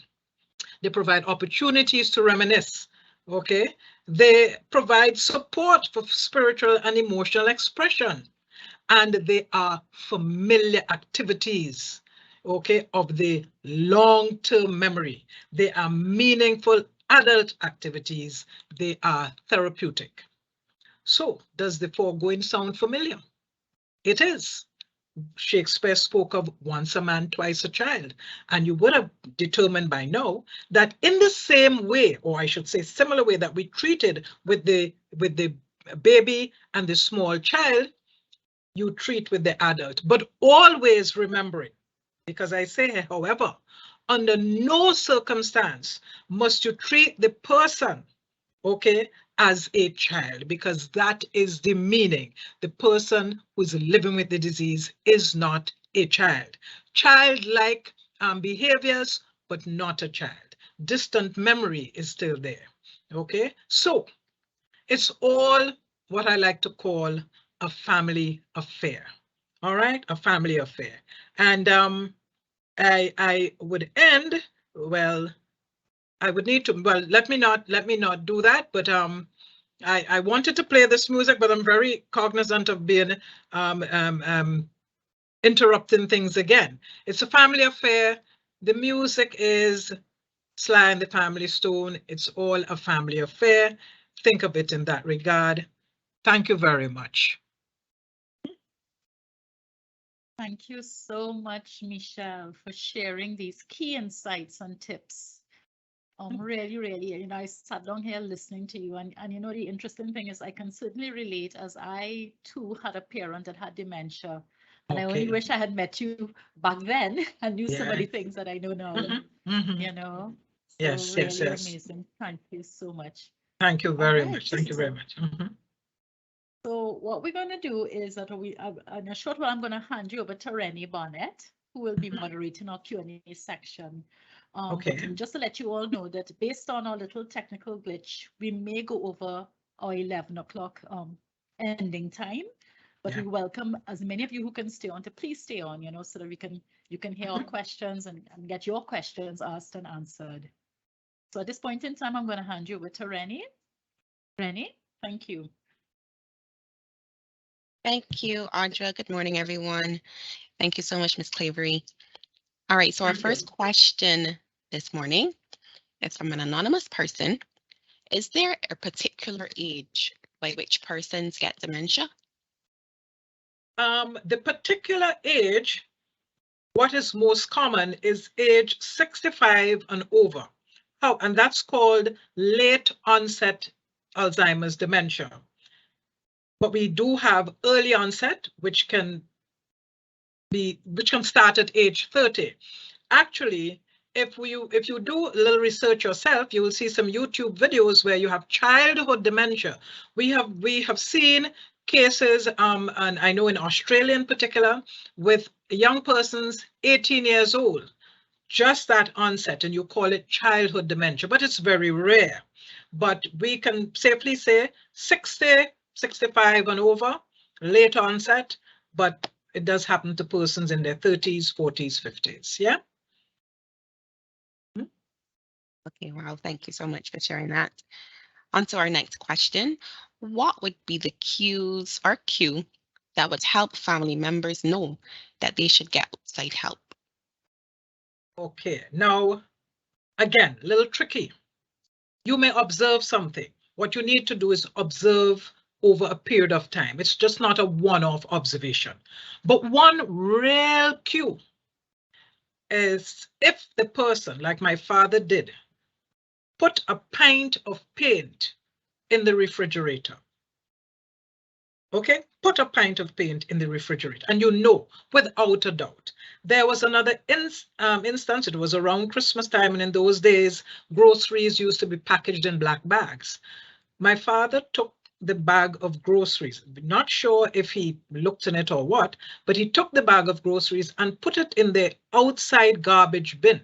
They provide opportunities to reminisce. Okay, they provide support for spiritual and emotional expression. And they are familiar activities, okay, of the long-term memory. They are meaningful adult activities. They are therapeutic. So does the foregoing sound familiar? It is. Shakespeare spoke of once a man, twice a child. And you would have determined by now that in the same way, or I should say similar way that we treated with the baby and the small child, you treat with the adult. But always remembering, because I say, however, under no circumstance must you treat the person, okay, as a child, because that is the meaning. The person who's living with the disease is not a child. Childlike behaviors, but not a child. Distant memory is still there. Okay, so it's all what I like to call a family affair. All right, a family affair. And I would end, well, I would need to, well, let me not do that, but I wanted to play this music, but I'm very cognizant of being interrupting things again. It's a family affair. The music is Sly and the Family Stone. It's all a family affair. Think of it in that regard. Thank you very much. Thank you so much, Michelle, for sharing these key insights and tips. Really, really, I sat down here listening to you, and the interesting thing is I can certainly relate, as I too had a parent that had dementia, and I only wish I had met you back then and knew so many things that I know now. So Yes, really yes, yes. amazing. Thank you so much. Thank you very much. Thank you very much. So what we're going to do is that in a short while, I'm going to hand you over to Rennie Barnett, who will be moderating our Q&A section. And just to let you all know that based on our little technical glitch, we may go over our 11 o'clock ending time, but we welcome as many of you who can stay on to please stay on, so that you can hear our questions and get your questions asked and answered. So at this point in time, I'm going to hand you over to Rennie. Rennie, thank you. Thank you, Audra. Good morning, everyone. Thank you so much, Ms. Clavery. All right, so our first question this morning is from an anonymous person. Is there a particular age by which persons get dementia? The particular age, what is most common is age 65 and over. And that's called late onset Alzheimer's dementia. But we do have early onset, which can start at age 30. Actually, if you do a little research yourself, you will see some YouTube videos where you have childhood dementia. We have seen cases, and I know in Australia in particular, with young persons 18 years old, just that onset, and you call it childhood dementia, but it's very rare. But we can safely say 60, 65 and over, late onset, but it does happen to persons in their 30s, 40s, 50s. Yeah. Okay, wow, thank you so much for sharing that. On to our next question. What would be the cues or cue that would help family members know that they should get outside help? Okay, now, again, a little tricky. You may observe something. What you need to do is observe over a period of time. It's just not a one-off observation. But one real cue is if the person, like my father did, put a pint of paint in the refrigerator. Okay, put a pint of paint in the refrigerator, and you know, without a doubt. There was another instance, it was around Christmas time, and in those days, groceries used to be packaged in black bags. My father took the bag of groceries, not sure if he looked in it or what, but he took the bag of groceries and put it in the outside garbage bin.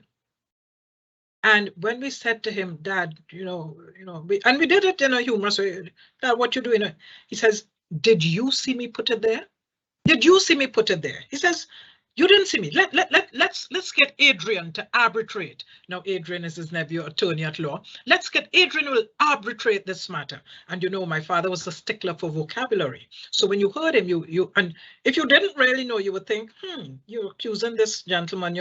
And when we said to him, Dad, and we did it in a humorous way, Dad, what you doing? He says, did you see me put it there? Did you see me put it there? He says, you didn't see me. Let's get Adrian to arbitrate. Now, Adrian is his nephew, attorney at law. Let's get Adrian will arbitrate this matter. And you know, my father was a stickler for vocabulary. So when you heard him, and if you didn't really know, you would think, you're accusing this gentleman,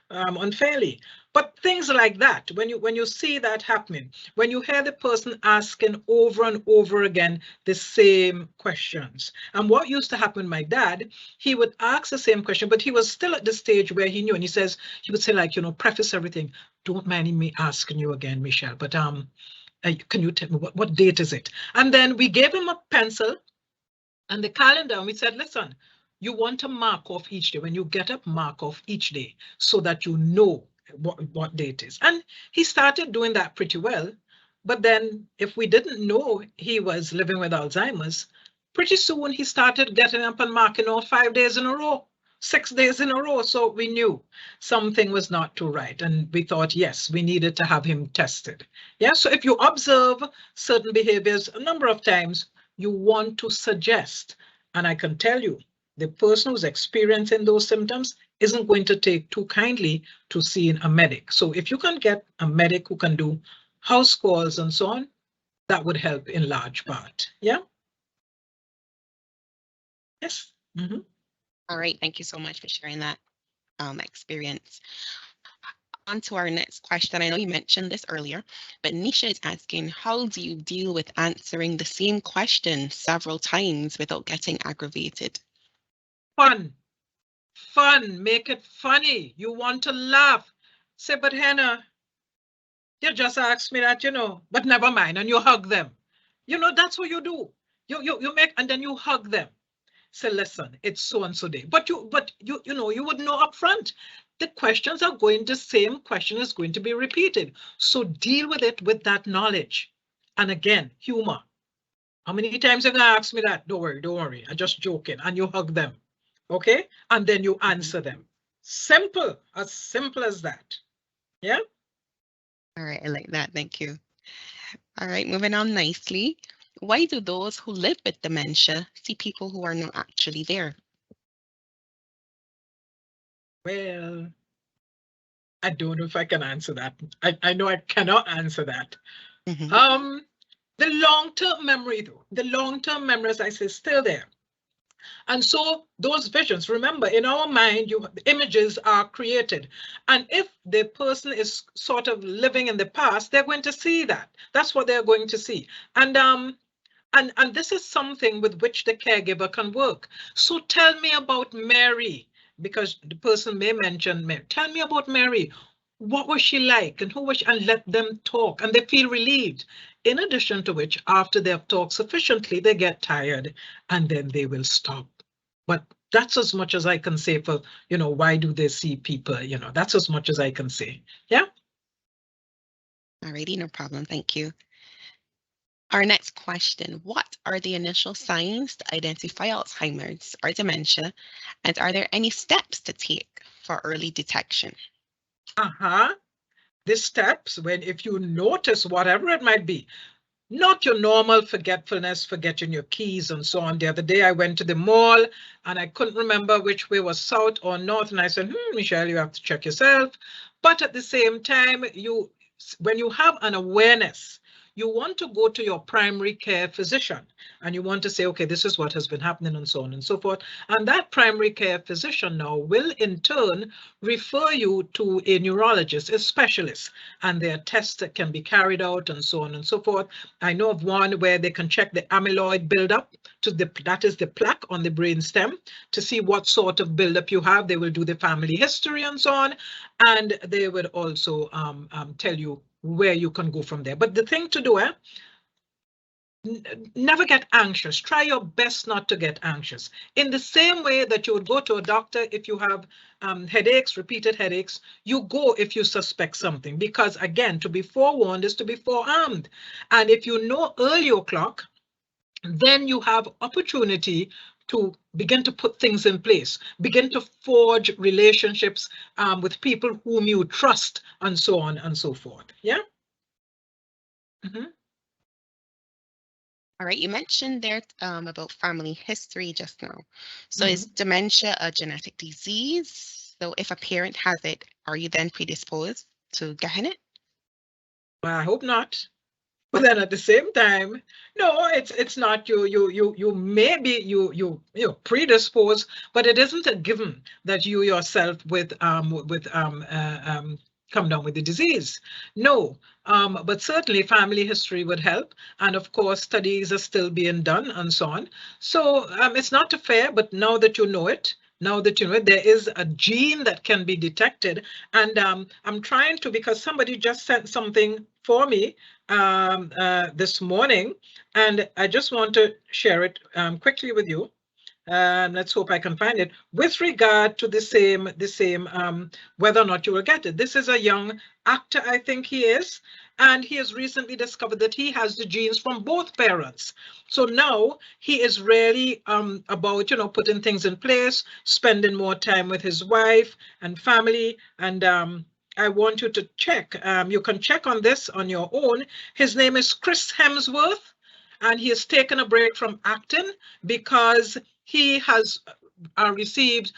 unfairly. But things like that, when you see that happening, when you hear the person asking over and over again the same questions. And what used to happen, my dad, he would ask the same question, but he was still at the stage where he knew, and he would say, like, preface everything. Don't mind me asking you again, Michelle, but can you tell me what date is it? And then we gave him a pencil and the calendar, and we said, listen, you want to mark off each day. When you get up, mark off each day so that you know what date is. And he started doing that pretty well. But then if we didn't know he was living with Alzheimer's, pretty soon he started getting up and marking off 5 days in a row, 6 days in a row. So we knew something was not too right. And we thought, yes, we needed to have him tested. Yeah. So if you observe certain behaviors a number of times, you want to suggest, and I can tell you, the person who's experiencing those symptoms isn't going to take too kindly to seeing a medic. So if you can get a medic who can do house calls and so on, that would help in large part. Yeah. Yes. Mm-hmm. All right, thank you so much for sharing that experience. On to our next question. I know you mentioned this earlier, but Nisha is asking, how do you deal with answering the same question several times without getting aggravated? Fun, make it funny. You want to laugh. Say, but Hannah, you just asked me that, but never mind. And you hug them. That's what you do. You make, and then you hug them. Say, listen, it's so and so day. But you would know up front. The questions are the same question is going to be repeated. So deal with it with that knowledge. And again, humor. How many times are you gonna ask me that? Don't worry. I'm just joking. And you hug them. Okay? And then you answer them. Simple, as simple as that. Yeah? All right, I like that. Thank you. All right, moving on nicely. Why do those who live with dementia see people who are not actually there? Well, I don't know if I can answer that. I know I cannot answer that. Mm-hmm. The long-term memory, though, as I say, still there. And so those visions, remember, in our mind, images are created. And if the person is sort of living in the past, they're going to see that. That's what they're going to see. And this is something with which the caregiver can work. So tell me about Mary, because the person may mention Mary. Tell me about Mary. What was she like and who was she? And let them talk and they feel relieved. In addition to which, after they have talked sufficiently, they get tired and then they will stop. But that's as much as I can say for, why do they see people? That's as much as I can say. Yeah. Alrighty, no problem. Thank you. Our next question, what are the initial signs to identify Alzheimer's or dementia? And are there any steps to take for early detection? The steps, if you notice whatever it might be, Not your normal forgetfulness, forgetting your keys and so on. The other day I went to the mall and I couldn't remember which way was south or north. And I said, Michelle, you have to check yourself. But at the same time, when you have an awareness, you want to go to your primary care physician and you want to say, okay, this is what has been happening and so on and so forth. And that primary care physician now will in turn refer you to a neurologist, a specialist, and there are tests that can be carried out and so on and so forth. I know of one where they can check the amyloid buildup, that is the plaque on the brain stem, to see what sort of buildup you have. They will do the family history and so on, and they would also tell you where you can go from there. But the thing to do, never get anxious. Try your best not to get anxious. In the same way that you would go to a doctor if you have headaches, repeated headaches, you go if you suspect something, because again, to be forewarned is to be forearmed. And if you know early o'clock, then you have opportunity to begin to put things in place, begin to forge relationships with people whom you trust and so on and so forth. Yeah. All right, you mentioned there about family history just now. So is dementia a genetic disease? So if a parent has it, are you then predisposed to getting it? Well, I hope not. But then at the same time, no, it's not. You may be you predisposed, but it isn't a given that you yourself come down with the disease. No, but certainly family history would help, and of course studies are still being done and so on. So it's not a fair, but now that you know it. Now that you know it, there is a gene that can be detected, and I'm trying to, because somebody just sent something for me this morning, and I just want to share it quickly with you. Let's hope I can find it with regard to the same whether or not you will get it. This is a young actor, I think he is, and he has recently discovered that he has the genes from both parents. So now he is really about, putting things in place, spending more time with his wife and family, and I want you to check. You can check on this on your own. His name is Chris Hemsworth, and he has taken a break from acting because he has received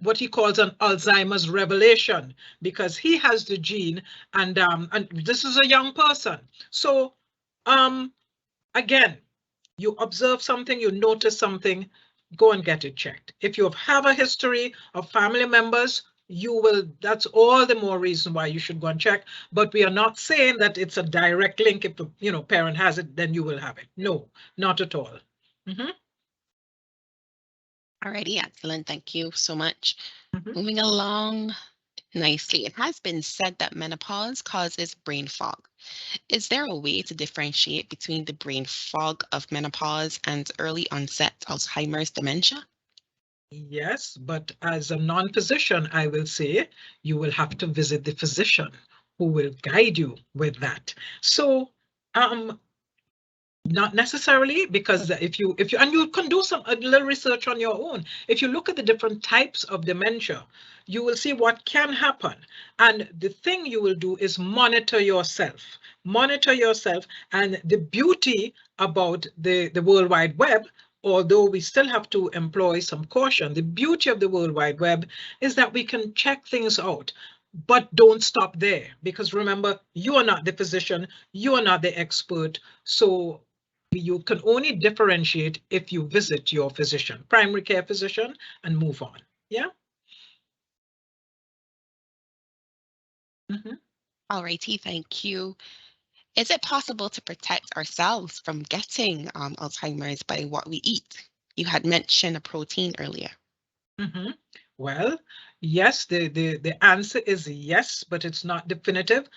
what he calls an Alzheimer's revelation, because he has the gene, and this is a young person. So again, you observe something, you notice something, go and get it checked. If you have a history of family members, that's all the more reason why you should go and check. But we are not saying that it's a direct link. If a parent has it, then you will have it. No, not at all. Alrighty, excellent. Thank you so much. Moving along nicely. It has been said that menopause causes brain fog. Is there a way to differentiate between the brain fog of menopause and early onset Alzheimer's dementia? Yes, but as a non-physician, I will say you will have to visit the physician who will guide you with that. So not necessarily, because if you and you can do a little research on your own. If you look at the different types of dementia, you will see what can happen. And the thing you will do is monitor yourself. Monitor yourself. And the beauty about the World Wide Web, although we still have to employ some caution, the beauty of the World Wide Web is that we can check things out. But don't stop there, because remember, you are not the physician, you are not the expert. So you can only differentiate if you visit your physician, primary care physician, and move on. Yeah. All righty, thank you. Is it possible to protect ourselves from getting Alzheimer's by what we eat? You had mentioned a protein earlier. Well, yes, the answer is yes, but it's not definitive.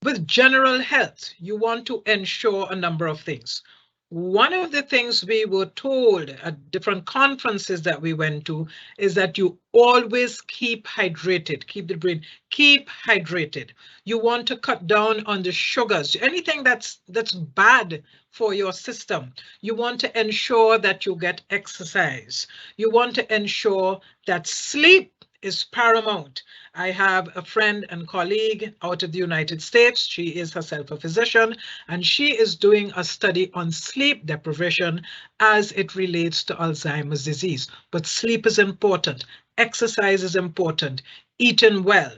With general health, you want to ensure a number of things. One of the things we were told at different conferences that we went to is that you always keep hydrated, keep hydrated. You want to cut down on the sugars, anything that's bad for your system. You want to ensure that you get exercise. You want to ensure that sleep is paramount. I have a friend and colleague out of the United States. She is herself a physician, and she is doing a study on sleep deprivation as it relates to Alzheimer's disease. But sleep is important, exercise is important, eating well.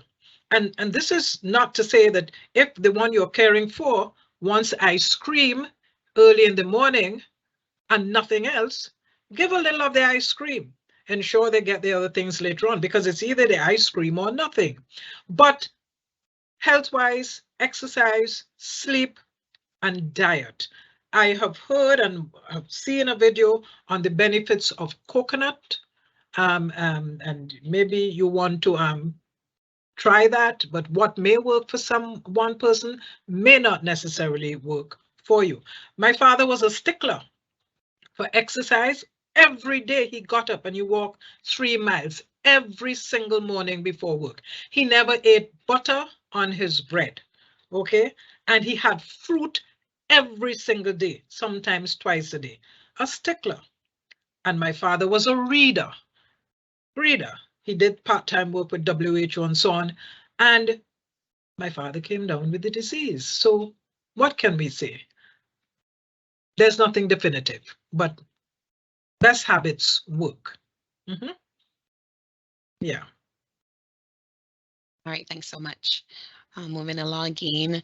And this is not to say that if the one you're caring for wants ice cream early in the morning and nothing else, give a little of the ice cream. Ensure they get the other things later on, because it's either the ice cream or nothing. But health-wise, exercise, sleep, and diet. I have heard and have seen a video on the benefits of coconut, and maybe you want to try that, but what may work for one person may not necessarily work for you. My father was a stickler for exercise. Every day he got up and he walked 3 miles every single morning before work. He never ate butter on his bread, okay? And he had fruit every single day, sometimes twice a day. A stickler. And my father was a reader. He did part-time work with WHO and so on. And my father came down with the disease. So what can we say? There's nothing definitive, but best habits work. Yeah. All right, thanks so much. Moving along again.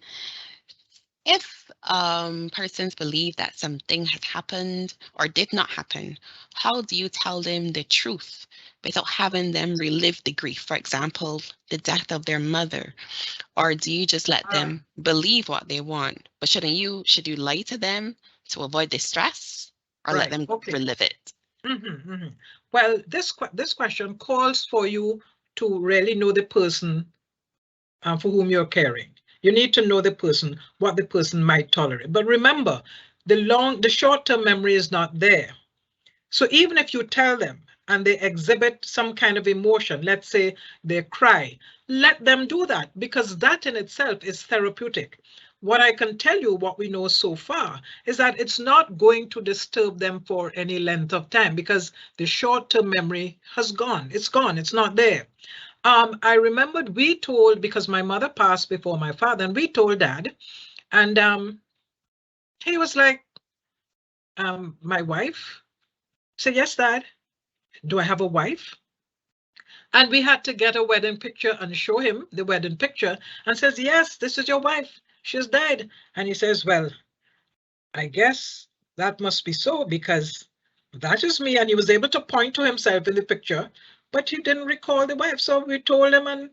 If persons believe that something has happened or did not happen, how do you tell them the truth without having them relive the grief? For example, the death of their mother. Or do you just let them believe what they want? But should you lie to them to avoid the stress, or let them relive it? Well, this question calls for you to really know the person for whom you're caring. You need to know the person, what the person might tolerate. But remember, the short-term memory is not there. So even if you tell them and they exhibit some kind of emotion, let's say they cry, let them do that, because that in itself is therapeutic. What I can tell you, what we know so far, is that it's not going to disturb them for any length of time, because the short-term memory has gone. It's gone. It's not there. I remembered because my mother passed before my father, and we told Dad, and he was like, my wife? I said, yes, Dad. Do I have a wife? And we had to get a wedding picture and show him the wedding picture, and says, yes, this is your wife. She's died. And he says, well, I guess that must be so, because that is me. And he was able to point to himself in the picture, but he didn't recall the wife. So we told him, and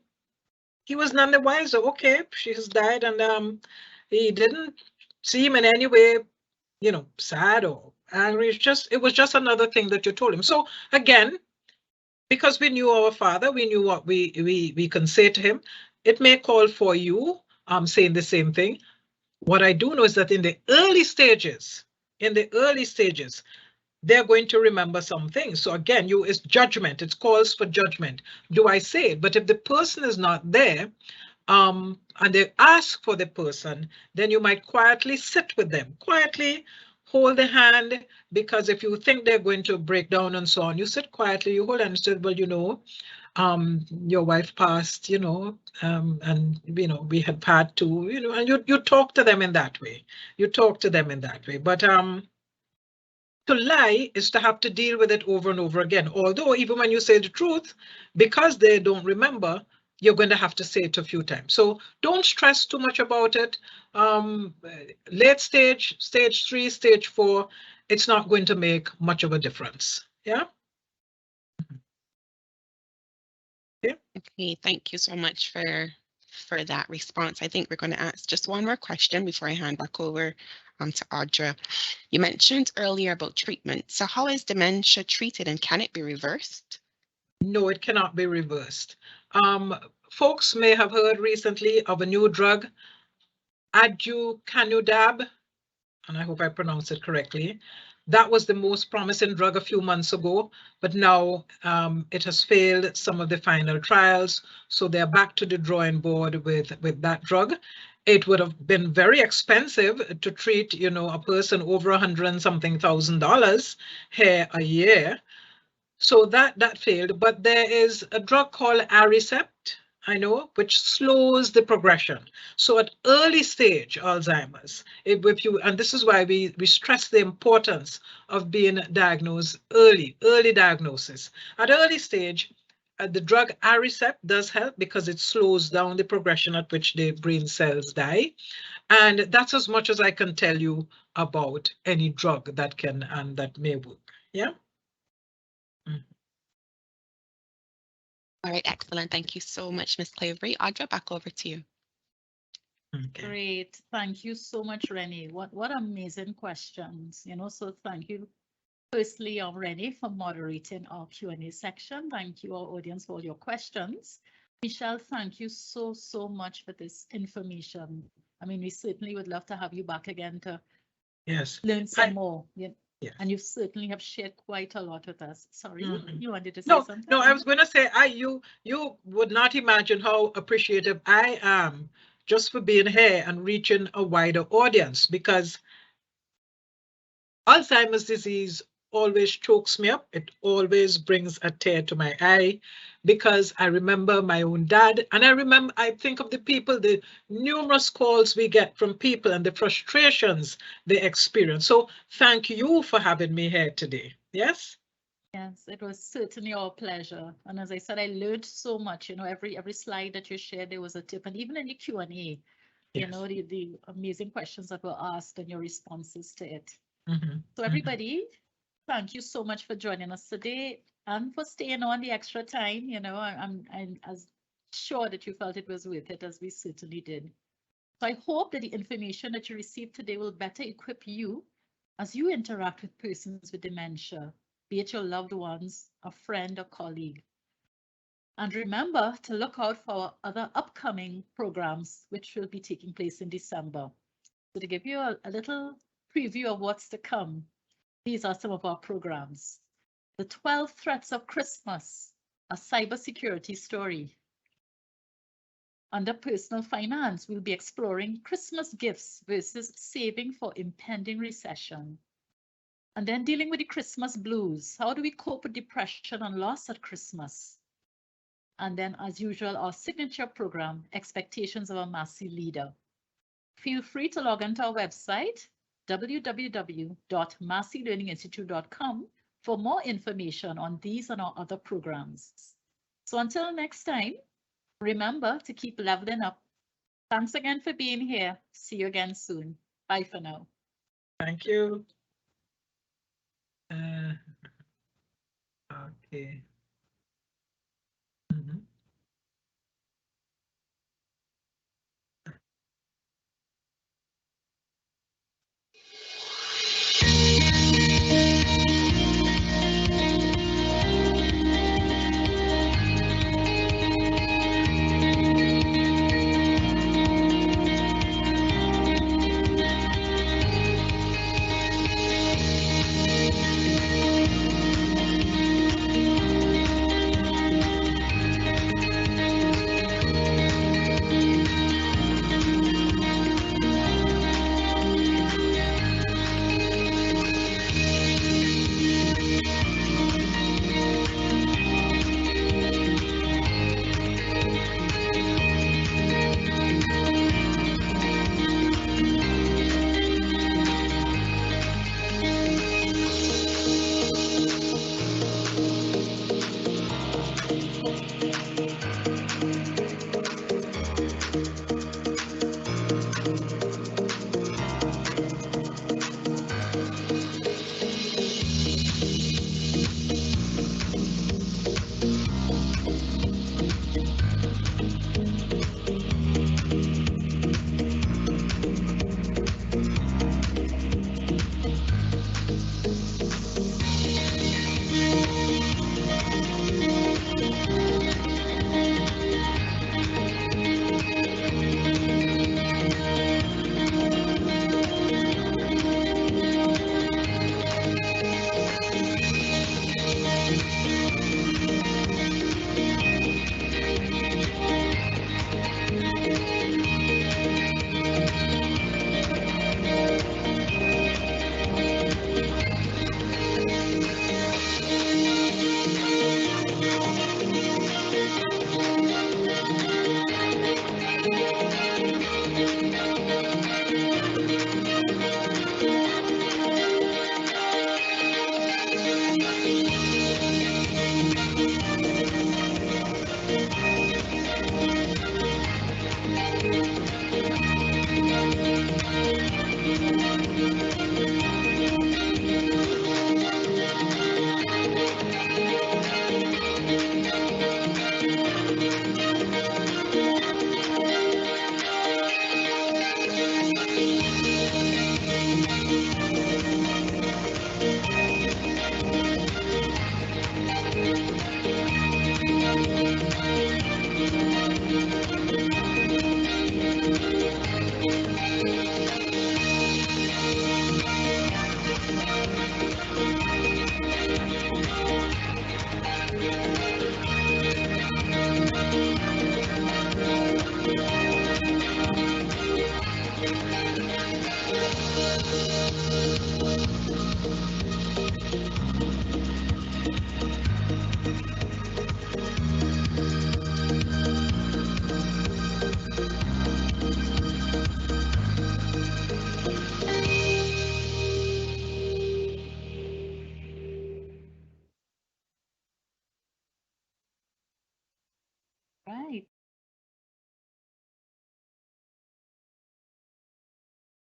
he was none the wiser. Okay, she has died, and he didn't seem in any way, sad or angry. It was just another thing that you told him. So again, because we knew our father, we knew what we can say to him. It may call for you saying the same thing. What I do know is that in the early stages, they're going to remember some things. So again, it's judgment. It calls for judgment. Do I say it? But if the person is not there, and they ask for the person, then you might quietly sit with them, quietly hold the hand, because if you think they're going to break down and so on, you sit quietly, you hold and say, well, your wife passed, and we had to, and you talk to them in that way. But to lie is to have to deal with it over and over again. Although even when you say the truth, because they don't remember, you're going to have to say it a few times. So don't stress too much about it. Late stage 3, stage 4, it's not going to make much of a difference. Yeah. Okay, thank you so much for that response. I think we're going to ask just one more question before I hand back over to Audra. You mentioned earlier about treatment. So how is dementia treated, and can it be reversed? No, it cannot be reversed. Folks may have heard recently of a new drug, aducanumab, and I hope I pronounced it correctly. That was the most promising drug a few months ago, but now it has failed some of the final trials. So they're back to the drawing board with that drug. It would have been very expensive to treat, a person over $100 and something thousand here a year. So that failed, but there is a drug called Aricept, I know, which slows the progression. So at early stage Alzheimer's, if you, and this is why we stress the importance of being diagnosed early diagnosis. At early stage, the drug Aricept does help because it slows down the progression at which the brain cells die. And that's as much as I can tell you about any drug that can and that may work. Yeah. All right, excellent. Thank you so much, Ms. Clavery. Audra, back over to you. Okay. Great. Thank you so much, Rennie. What amazing questions, so thank you. Firstly, Rennie, for moderating our Q&A section. Thank you, our audience, for all your questions. Michelle, thank you so much for this information. I mean, we certainly would love to have you back again to learn some more. Yes. And you certainly have shared quite a lot with us. Sorry, you wanted to say something? No, I was going to say, you would not imagine how appreciative I am just for being here and reaching a wider audience, because Alzheimer's disease always chokes me up. It always brings a tear to my eye, because I remember my own dad, and I think of the people, the numerous calls we get from people and the frustrations they experience. So thank you for having me here today. Yes? Yes, it was certainly our pleasure. And as I said, I learned so much. Every slide that you shared, there was a tip. And even in the Q&A, the amazing questions that were asked and your responses to it. So everybody, thank you so much for joining us today and for staying on the extra time. I'm as sure that you felt it was worth it, as we certainly did. So I hope that the information that you received today will better equip you as you interact with persons with dementia, be it your loved ones, a friend, or colleague. And remember to look out for our other upcoming programs, which will be taking place in December. So to give you a little preview of what's to come, these are some of our programs. The 12 Threats of Christmas, a cybersecurity story. Under personal finance, we'll be exploring Christmas gifts versus saving for impending recession. And then dealing with the Christmas blues. How do we cope with depression and loss at Christmas? And then, as usual, our signature program, Expectations of a Massey Leader. Feel free to log into our website, www.masseylearninginstitute.com, for more information on these and our other programs. So until next time, remember to keep leveling up. Thanks again for being here. See you again soon. Bye for now. Thank you. Okay.